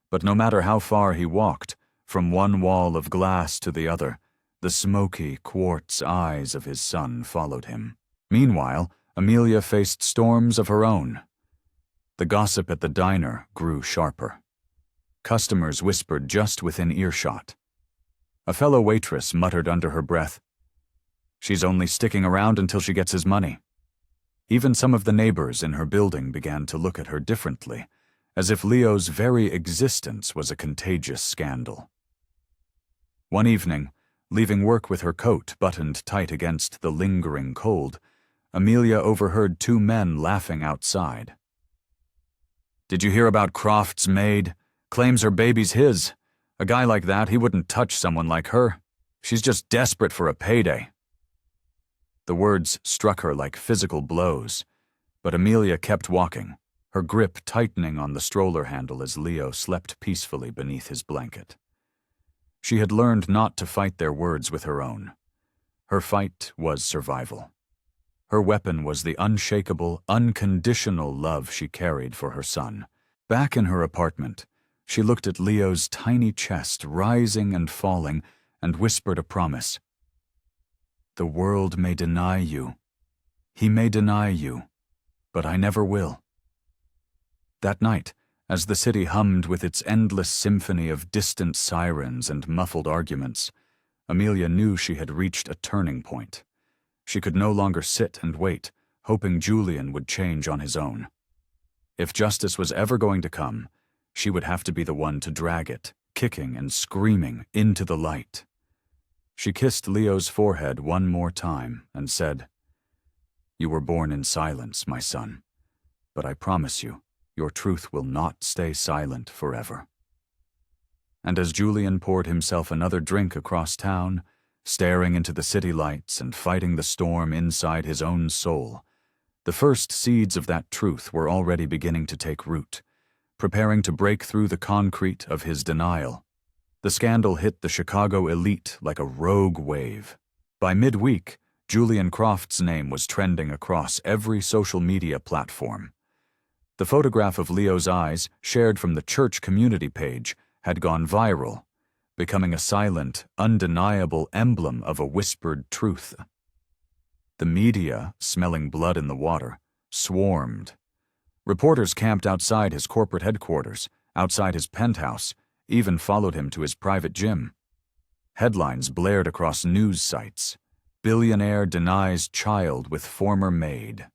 But no matter how far he walked, from one wall of glass to the other, the smoky quartz eyes of his son followed him. Meanwhile, Amelia faced storms of her own. The gossip at the diner grew sharper. Customers whispered just within earshot. A fellow waitress muttered under her breath, "She's only sticking around until she gets his money." Even some of the neighbors in her building began to look at her differently, as if Leo's very existence was a contagious scandal. One evening, leaving work with her coat buttoned tight against the lingering cold, Amelia overheard two men laughing outside. Did you hear about Croft's maid? Claims her baby's his. A guy like that, he wouldn't touch someone like her. She's just desperate for a payday." The words struck her like physical blows, but Amelia kept walking, her grip tightening on the stroller handle as Leo slept peacefully beneath his blanket. She had learned not to fight their words with her own. Her fight was survival. Her weapon was the unshakable, unconditional love she carried for her son. Back in her apartment, she looked at Leo's tiny chest rising and falling and whispered a promise. "The world may deny you. He may deny you, but I never will." That night, as the city hummed with its endless symphony of distant sirens and muffled arguments, Amelia knew she had reached a turning point. She could no longer sit and wait, hoping Julian would change on his own. If justice was ever going to come, she would have to be the one to drag it, kicking and screaming, into the light. She kissed Leo's forehead one more time and said, "You were born in silence, my son, but I promise you, your truth will not stay silent forever." And as Julian poured himself another drink across town, staring into the city lights and fighting the storm inside his own soul, the first seeds of that truth were already beginning to take root, preparing to break through the concrete of his denial. The scandal hit the Chicago elite like a rogue wave. By midweek, Julian Croft's name was trending across every social media platform. The photograph of Leo's eyes, shared from the church community page, had gone viral, becoming a silent, undeniable emblem of a whispered truth. The media, smelling blood in the water, swarmed. Reporters camped outside his corporate headquarters, outside his penthouse, even followed him to his private gym. Headlines blared across news sites. "Billionaire denies child with former maid."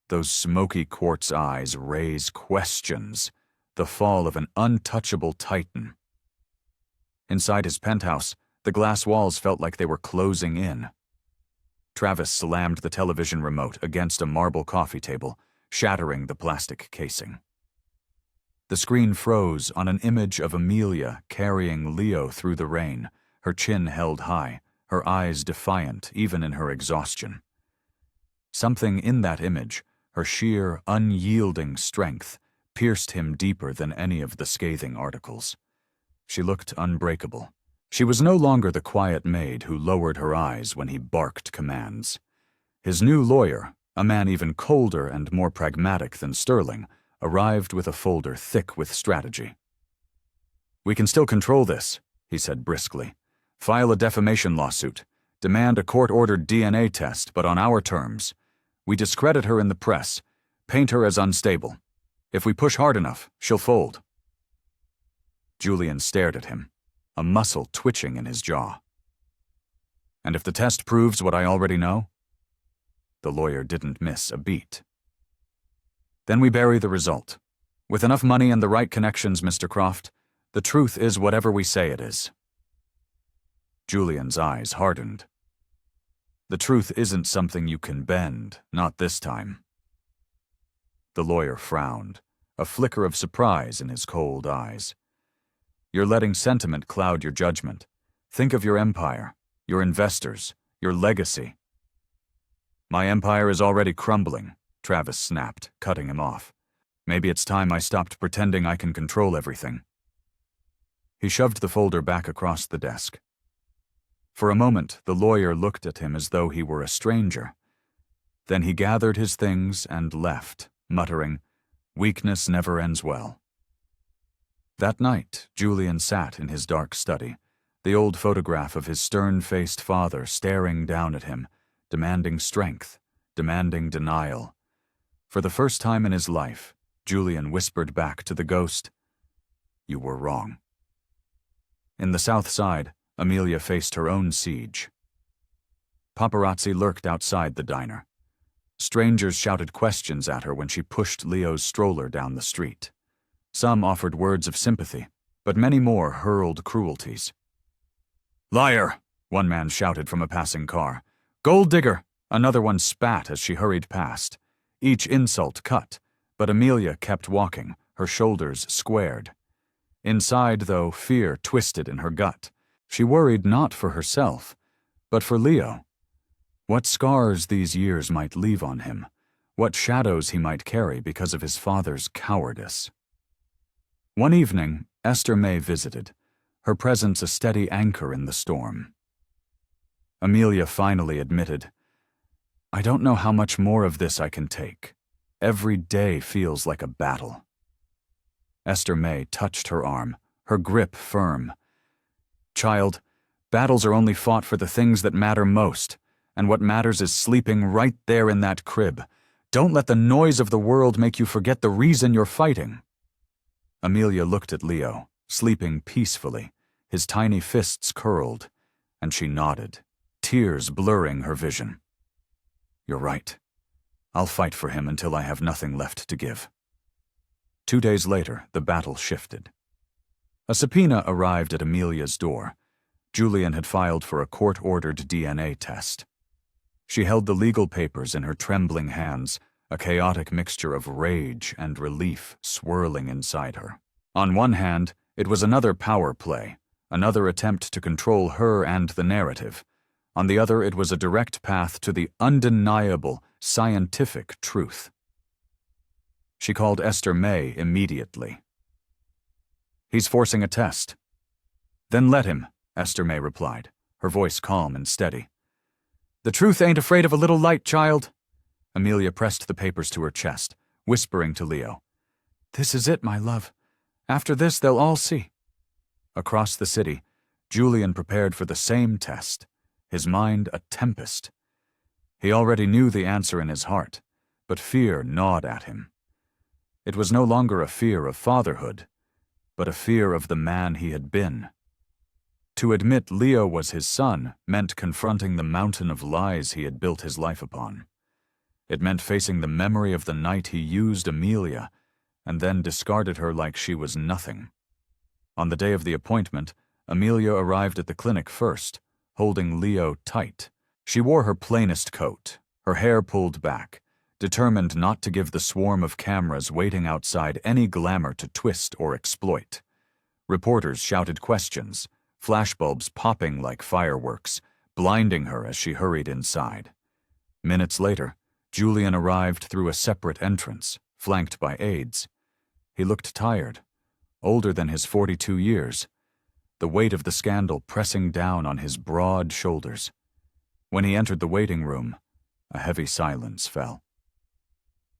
Those smoky quartz eyes raise questions, the fall of an untouchable titan. Inside his penthouse, the glass walls felt like they were closing in. Travis slammed the television remote against a marble coffee table, shattering the plastic casing. The screen froze on an image of Amelia carrying Leo through the rain, her chin held high, her eyes defiant even in her exhaustion. Something in that image, her sheer, unyielding strength, pierced him deeper than any of the scathing articles. She looked unbreakable. She was no longer the quiet maid who lowered her eyes when he barked commands. His new lawyer, a man even colder and more pragmatic than Sterling, arrived with a folder thick with strategy. "We can still control this," he said briskly. "File a defamation lawsuit. Demand a court-ordered DNA test, but on our terms. We discredit her in the press, paint her as unstable. If we push hard enough, she'll fold." Julian stared at him, a muscle twitching in his jaw. "And if the test proves what I already know?" The lawyer didn't miss a beat. "Then we bury the result. With enough money and the right connections, Mr. Croft, the truth is whatever we say it is." Julian's eyes hardened. "The truth isn't something you can bend, not this time." The lawyer frowned, a flicker of surprise in his cold eyes. "You're letting sentiment cloud your judgment. Think of your empire, your investors, your legacy." "My empire is already crumbling," Travis snapped, cutting him off. "Maybe it's time I stopped pretending I can control everything." He shoved the folder back across the desk. For a moment, the lawyer looked at him as though he were a stranger. Then he gathered his things and left, muttering, "Weakness never ends well." That night, Julian sat in his dark study, the old photograph of his stern-faced father staring down at him, demanding strength, demanding denial. For the first time in his life, Julian whispered back to the ghost, "You were wrong." In the South Side, Amelia faced her own siege. Paparazzi lurked outside the diner. Strangers shouted questions at her when she pushed Leo's stroller down the street. Some offered words of sympathy, but many more hurled cruelties. "Liar!" one man shouted from a passing car. "Gold digger!" another one spat as she hurried past. Each insult cut, But Amelia kept walking, her shoulders squared. Inside, though, fear twisted in her gut. She worried not for herself, but for Leo. What scars these years might leave on him, what shadows he might carry because of his father's cowardice. One evening, Esther May visited, her presence a steady anchor in the storm. Amelia finally admitted, "I don't know how much more of this I can take. Every day feels like a battle." Esther May touched her arm, her grip firm. "Child, battles are only fought for the things that matter most, and what matters is sleeping right there in that crib. Don't let the noise of the world make you forget the reason you're fighting." Amelia looked at Leo, sleeping peacefully, his tiny fists curled, and she nodded, tears blurring her vision. "You're right. I'll fight for him until I have nothing left to give." 2 days later, the battle shifted. A subpoena arrived at Amelia's door. Julian had filed for a court-ordered DNA test. She held the legal papers in her trembling hands, a chaotic mixture of rage and relief swirling inside her. On one hand, it was another power play, another attempt to control her and the narrative. On the other, it was a direct path to the undeniable, scientific truth. She called Esther May immediately. "He's forcing a test." "Then let him," Esther May replied, her voice calm and steady. "The truth ain't afraid of a little light, child." Amelia pressed the papers to her chest, whispering to Leo, "This is it, my love. After this, they'll all see." Across the city, Julian prepared for the same test, his mind a tempest. He already knew the answer in his heart, but fear gnawed at him. It was no longer a fear of fatherhood, but a fear of the man he had been. To admit Leo was his son meant confronting the mountain of lies he had built his life upon. It meant facing the memory of the night he used Amelia and then discarded her like she was nothing. On the day of the appointment, Amelia arrived at the clinic first, holding Leo tight. She wore her plainest coat, her hair pulled back, determined not to give the swarm of cameras waiting outside any glamour to twist or exploit. Reporters shouted questions, flashbulbs popping like fireworks, blinding her as she hurried inside. Minutes later, Julian arrived through a separate entrance, flanked by aides. He looked tired, older than his 42 years, the weight of the scandal pressing down on his broad shoulders. When he entered the waiting room, a heavy silence fell.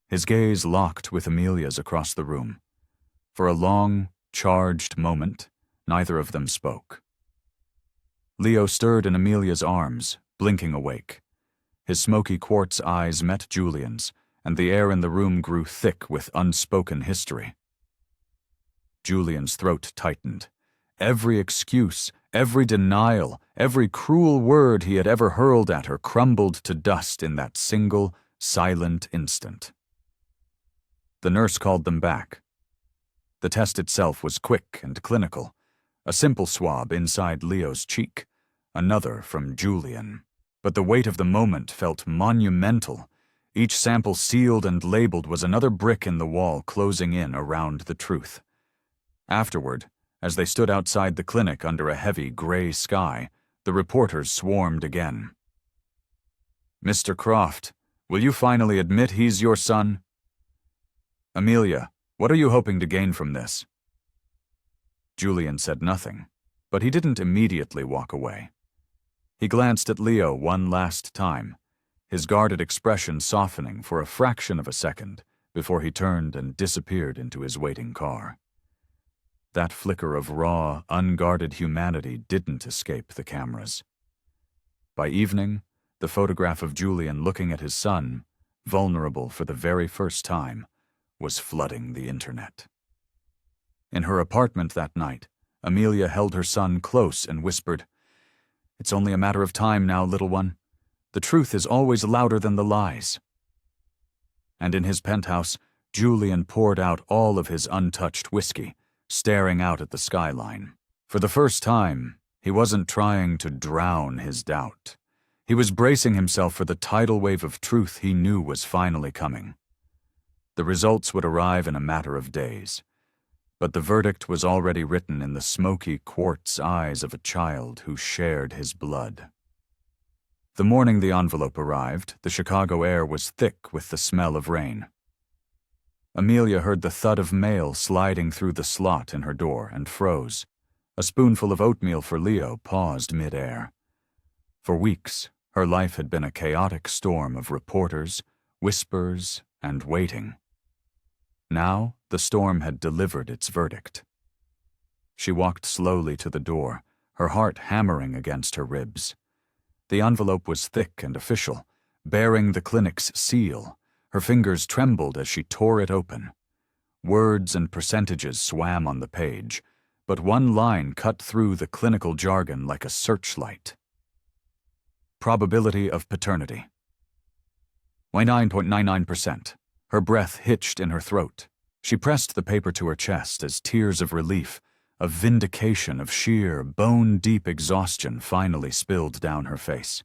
His gaze locked with Amelia's across the room. For a long, charged moment, neither of them spoke. Leo stirred in Amelia's arms, blinking awake. His smoky quartz eyes met Julian's, and the air in the room grew thick with unspoken history. Julian's throat tightened. Every excuse, every denial, every cruel word he had ever hurled at her crumbled to dust in that single, silent instant. The nurse called them back. The test itself was quick and clinical. A simple swab inside Leo's cheek, another from Julian. But the weight of the moment felt monumental. Each sample sealed and labeled was another brick in the wall closing in around the truth. Afterward, as they stood outside the clinic under a heavy gray sky, the reporters swarmed again. "Mr. Croft, will you finally admit he's your son?" "Amelia, what are you hoping to gain from this?" Julian said nothing, but he didn't immediately walk away. He glanced at Leo one last time, his guarded expression softening for a fraction of a second before he turned and disappeared into his waiting car. That flicker of raw, unguarded humanity didn't escape the cameras. By evening, the photograph of Julian looking at his son, vulnerable for the very first time, was flooding the internet. In her apartment that night, Amelia held her son close and whispered, "It's only a matter of time now, little one. The truth is always louder than the lies." And in his penthouse, Julian poured out all of his untouched whiskey, staring out at the skyline. For the first time, he wasn't trying to drown his doubt. He was bracing himself for the tidal wave of truth he knew was finally coming. The results would arrive in a matter of days, but the verdict was already written in the smoky quartz eyes of a child who shared his blood. The morning the envelope arrived, the Chicago air was thick with the smell of rain. Amelia heard the thud of mail sliding through the slot in her door and froze. A spoonful of oatmeal for Leo paused mid-air. For weeks, her life had been a chaotic storm of reporters, whispers, and waiting. Now, the storm had delivered its verdict. She walked slowly to the door, her heart hammering against her ribs. The envelope was thick and official, bearing the clinic's seal. Her fingers trembled as she tore it open. Words and percentages swam on the page, but one line cut through the clinical jargon like a searchlight. Probability of paternity. 9.99%. Her breath hitched in her throat. She pressed the paper to her chest as tears of relief, of vindication, of sheer, bone-deep exhaustion finally spilled down her face.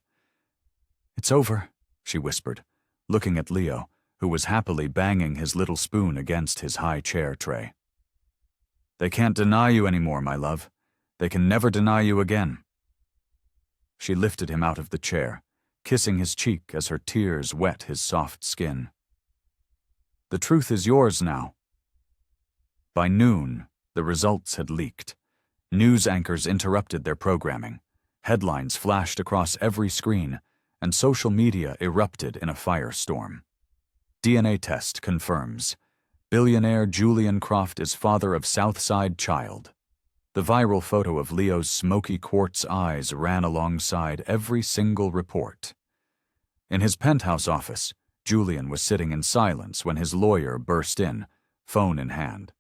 "It's over," she whispered, looking at Leo, who was happily banging his little spoon against his high chair tray. "They can't deny you anymore, my love. They can never deny you again." She lifted him out of the chair, kissing his cheek as her tears wet his soft skin. "The truth is yours now." By noon, the results had leaked. News anchors interrupted their programming. Headlines flashed across every screen, and social media erupted in a firestorm. DNA test confirms. Billionaire Julian Croft is father of Southside child. The viral photo of Leo's smoky quartz eyes ran alongside every single report. In his penthouse office, Julian was sitting in silence when his lawyer burst in, phone in hand.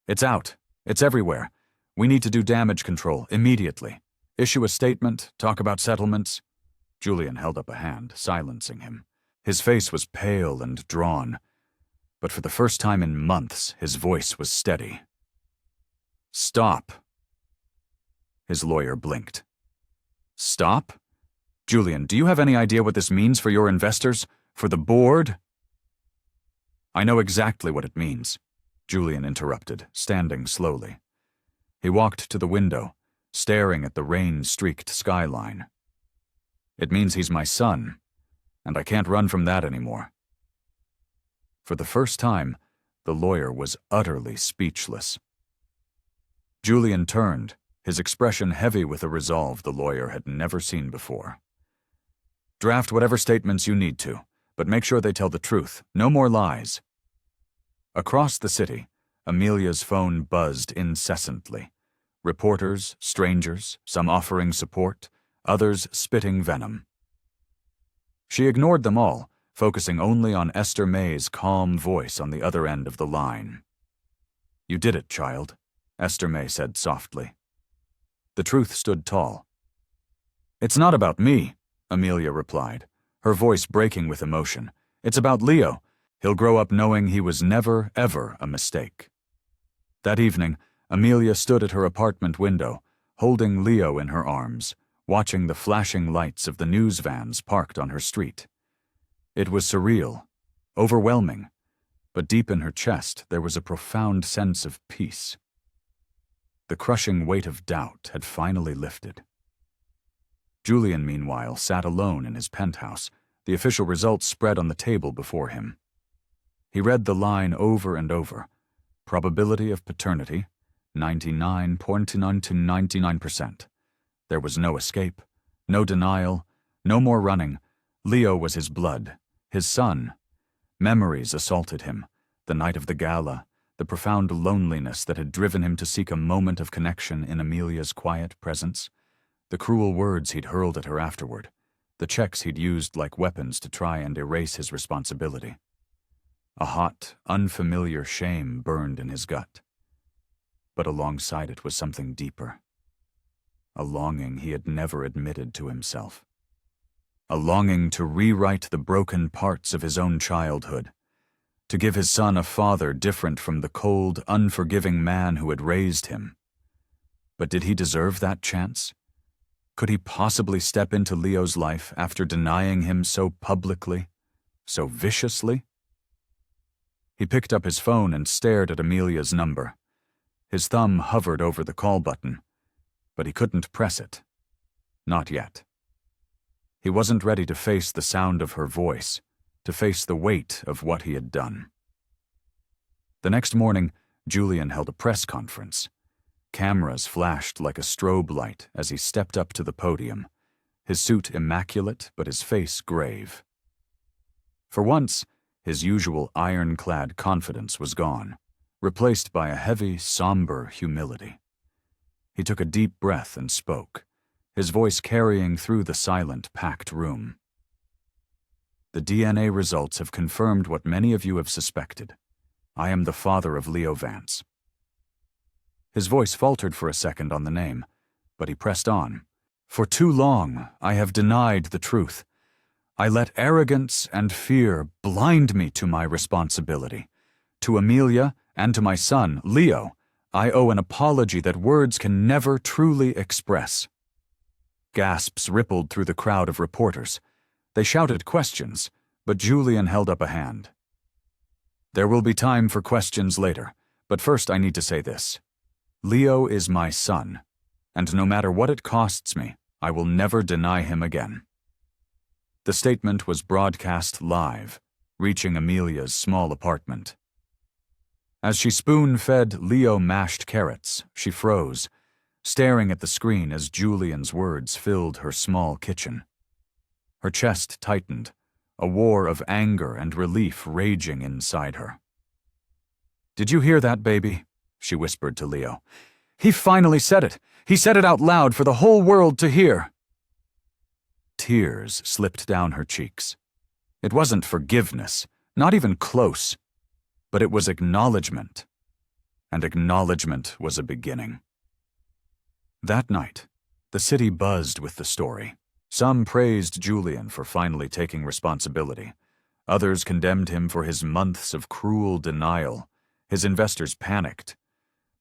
"It's out. It's everywhere. We need to do damage control immediately. Issue a statement, talk about settlements." Julian held up a hand, silencing him. His face was pale and drawn, but for the first time in months, his voice was steady. "Stop." His lawyer blinked. "Stop? Julian, do you have any idea what this means for your investors? For the board?" "I know exactly what it means," Julian interrupted, standing slowly. He walked to the window, staring at the rain-streaked skyline. "It means he's my son, and I can't run from that anymore." For the first time, the lawyer was utterly speechless. Julian turned, his expression heavy with a resolve the lawyer had never seen before. "Draft whatever statements you need to, but make sure they tell the truth. No more lies." Across the city, Amelia's phone buzzed incessantly. Reporters, strangers, some offering support, others spitting venom. She ignored them all, focusing only on Esther May's calm voice on the other end of the line. "You did it, child," Esther May said softly. The truth stood tall. "It's not about me," Amelia replied, her voice breaking with emotion. "It's about Leo. He'll grow up knowing he was never, ever a mistake." That evening, Amelia stood at her apartment window, holding Leo in her arms, watching the flashing lights of the news vans parked on her street. It was surreal, overwhelming, but deep in her chest there was a profound sense of peace. The crushing weight of doubt had finally lifted. Julian, meanwhile, sat alone in his penthouse, the official results spread on the table before him. He read the line over and over. Probability of paternity, 99.9 to 99%. There was no escape, no denial, no more running. Leo was his blood, his son. Memories assaulted him, the night of the gala, the profound loneliness that had driven him to seek a moment of connection in Amelia's quiet presence, the cruel words he'd hurled at her afterward, the checks he'd used like weapons to try and erase his responsibility. A hot, unfamiliar shame burned in his gut. But alongside it was something deeper. A longing he had never admitted to himself. A longing to rewrite the broken parts of his own childhood, to give his son a father different from the cold, unforgiving man who had raised him. But did he deserve that chance? Could he possibly step into Leo's life after denying him so publicly, so viciously? He picked up his phone and stared at Amelia's number. His thumb hovered over the call button, but he couldn't press it. Not yet. He wasn't ready to face the sound of her voice, to face the weight of what he had done. The next morning, Julian held a press conference. Cameras flashed like a strobe light as he stepped up to the podium, his suit immaculate but his face grave. For once, his usual ironclad confidence was gone, replaced by a heavy, somber humility. He took a deep breath and spoke, his voice carrying through the silent, packed room. The DNA results have confirmed what many of you have suspected. I am the father of Leo Vance. His voice faltered for a second on the name, but he pressed on. For too long, I have denied the truth. I let arrogance and fear blind me to my responsibility. To Amelia and to my son, Leo, I owe an apology that words can never truly express. Gasps rippled through the crowd of reporters. They shouted questions, but Julian held up a hand. There will be time for questions later, but first I need to say this. Leo is my son, and no matter what it costs me, I will never deny him again. The statement was broadcast live, reaching Amelia's small apartment. As she spoon-fed Leo mashed carrots, she froze, staring at the screen as Julian's words filled her small kitchen. Her chest tightened, a war of anger and relief raging inside her. "Did you hear that, baby?" she whispered to Leo. "He finally said it. He said it out loud for the whole world to hear." Tears slipped down her cheeks. It wasn't forgiveness, not even close, but it was acknowledgement. And acknowledgement was a beginning. That night, the city buzzed with the story. Some praised Julian for finally taking responsibility. Others condemned him for his months of cruel denial. His investors panicked.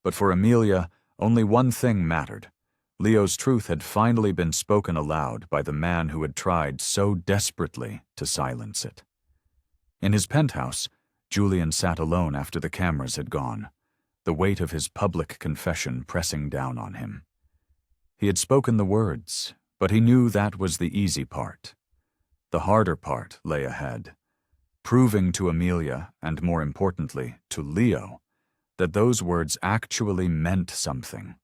But for Amelia, only one thing mattered. Leo's truth had finally been spoken aloud by the man who had tried so desperately to silence it. In his penthouse, Julian sat alone after the cameras had gone, the weight of his public confession pressing down on him. He had spoken the words, but he knew that was the easy part. The harder part lay ahead, proving to Amelia, and more importantly, to Leo, that those words actually meant something.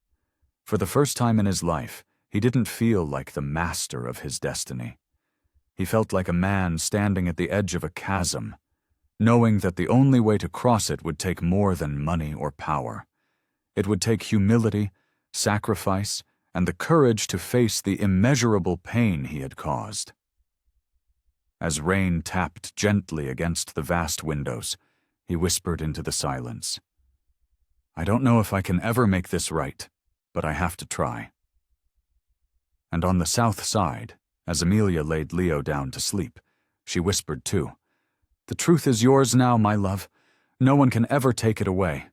For the first time in his life, he didn't feel like the master of his destiny. He felt like a man standing at the edge of a chasm, knowing that the only way to cross it would take more than money or power. It would take humility, sacrifice, and the courage to face the immeasurable pain he had caused. As rain tapped gently against the vast windows, he whispered into the silence, "I don't know if I can ever make this right, but I have to try." And on the south side, as Amelia laid Leo down to sleep, she whispered too, "The truth is yours now, my love. No one can ever take it away.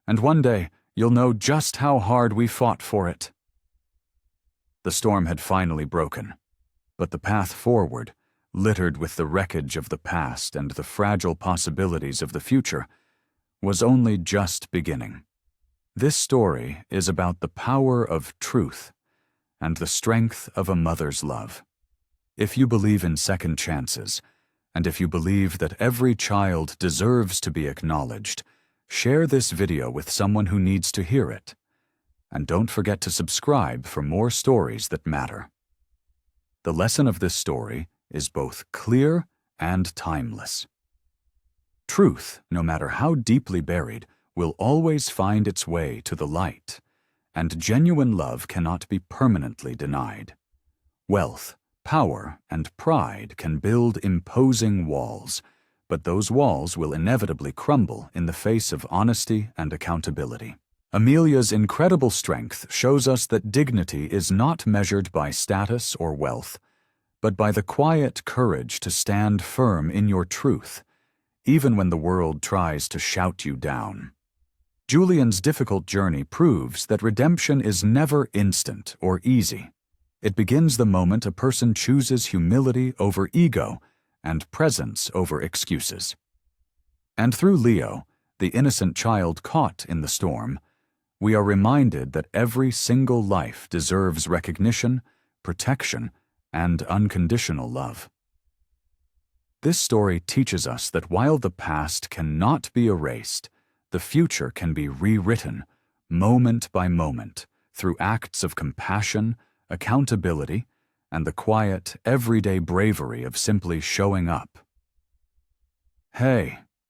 And one day, you'll know just how hard we fought for it." The storm had finally broken, but the path forward, littered with the wreckage of the past and the fragile possibilities of the future, was only just beginning. This story is about the power of truth and the strength of a mother's love. If you believe in second chances, and if you believe that every child deserves to be acknowledged, share this video with someone who needs to hear it. And don't forget to subscribe for more stories that matter. The lesson of this story is both clear and timeless. Truth, no matter how deeply buried, will always find its way to the light, and genuine love cannot be permanently denied. Wealth, power, and pride can build imposing walls, but those walls will inevitably crumble in the face of honesty and accountability. Amelia's incredible strength shows us that dignity is not measured by status or wealth, but by the quiet courage to stand firm in your truth, even when the world tries to shout you down. Julian's difficult journey proves that redemption is never instant or easy. It begins the moment a person chooses humility over ego and presence over excuses. And through Leo, the innocent child caught in the storm, we are reminded that every single life deserves recognition, protection, and unconditional love. This story teaches us that while the past cannot be erased, the future can be rewritten, moment by moment, through acts of compassion, accountability, and the quiet, everyday bravery of simply showing up. Hey,